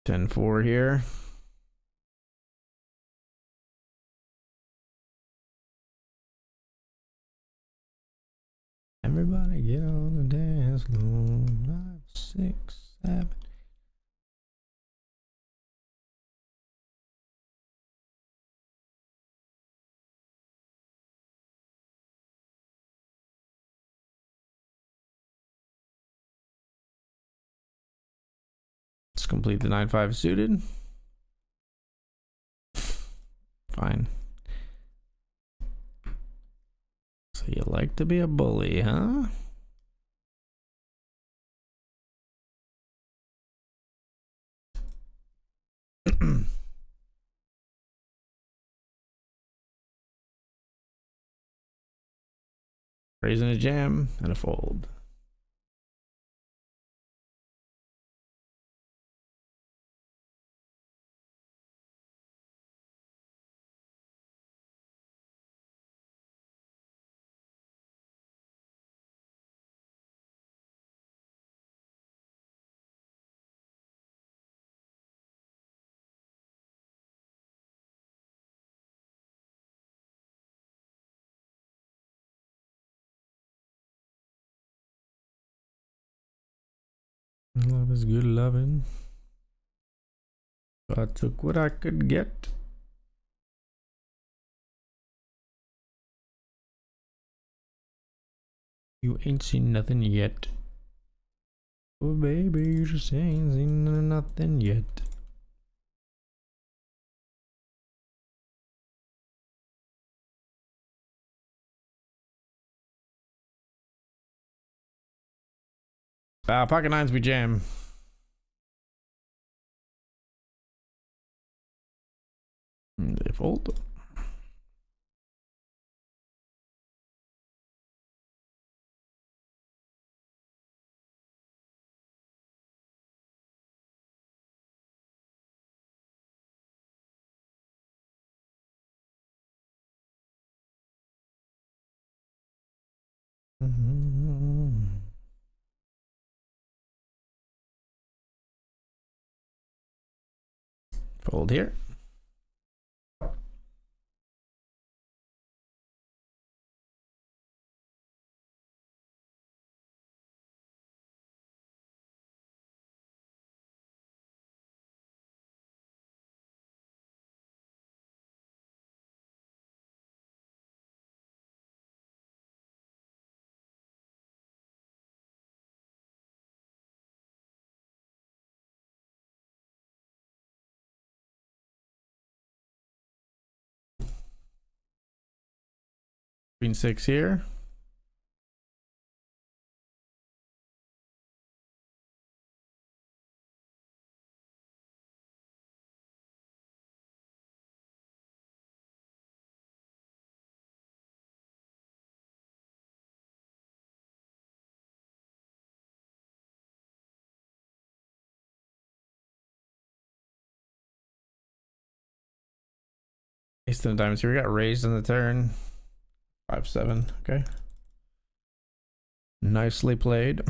[SPEAKER 1] Ten four here. Everybody get on the dance floor. 5, 6, 7. Let's complete the 9-5 suited. Fine. So you like to be a bully, huh? Raising a jam and a fold. Love is good loving. So I took what I could get. You ain't seen nothing yet. Oh baby, you just ain't seen nothing yet. Pocket nines we jam. They fold. Fold here. Queen 6 here. Ace ten of diamonds here. We got raised in the turn. 5-7. Okay. Nicely played.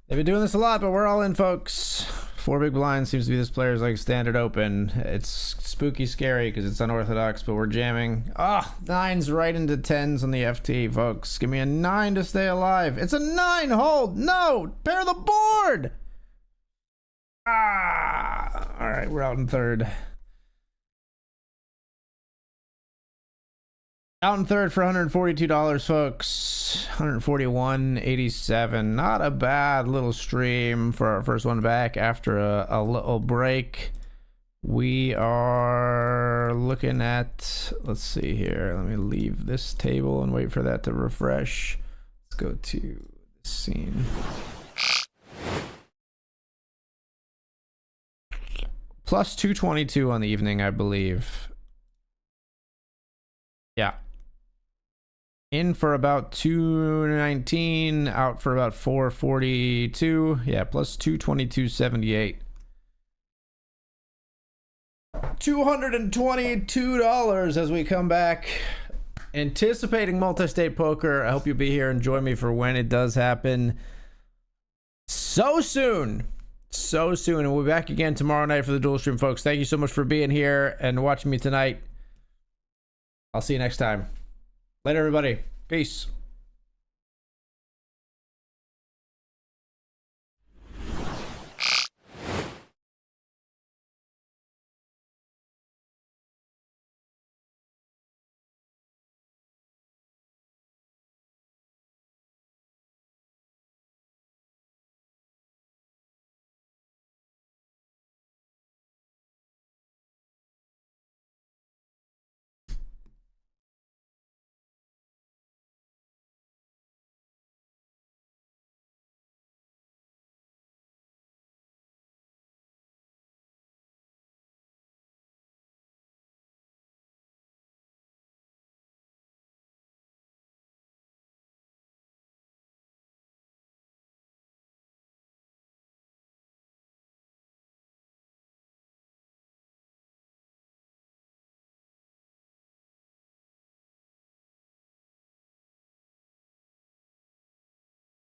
[SPEAKER 1] They've been doing this a lot, but we're all in, folks. 4 big blinds seems to be this player's like standard open. It's spooky scary because it's unorthodox, but we're jamming. Ah, 9s right into 10s on the FT, folks. Give me a 9 to stay alive. It's a 9. Hold. No. Pair the board. Ah. All right, we're out in third. Out in third for $142, folks. 141.87. Not a bad little stream for our first one back after a little break. We are looking at, let's see here. Let me leave this table and wait for that to refresh. Let's go to the scene. Plus 222 on the evening, I believe. Yeah. In for about 219, out for about 442. Yeah, plus 222.78. $222 as we come back. Anticipating multi-state poker. I hope you'll be here and join me for when it does happen. So soon. So soon. And we'll be back again tomorrow night for the dual stream, folks. Thank you so much for being here and watching me tonight. I'll see you next time. Later, everybody. Peace.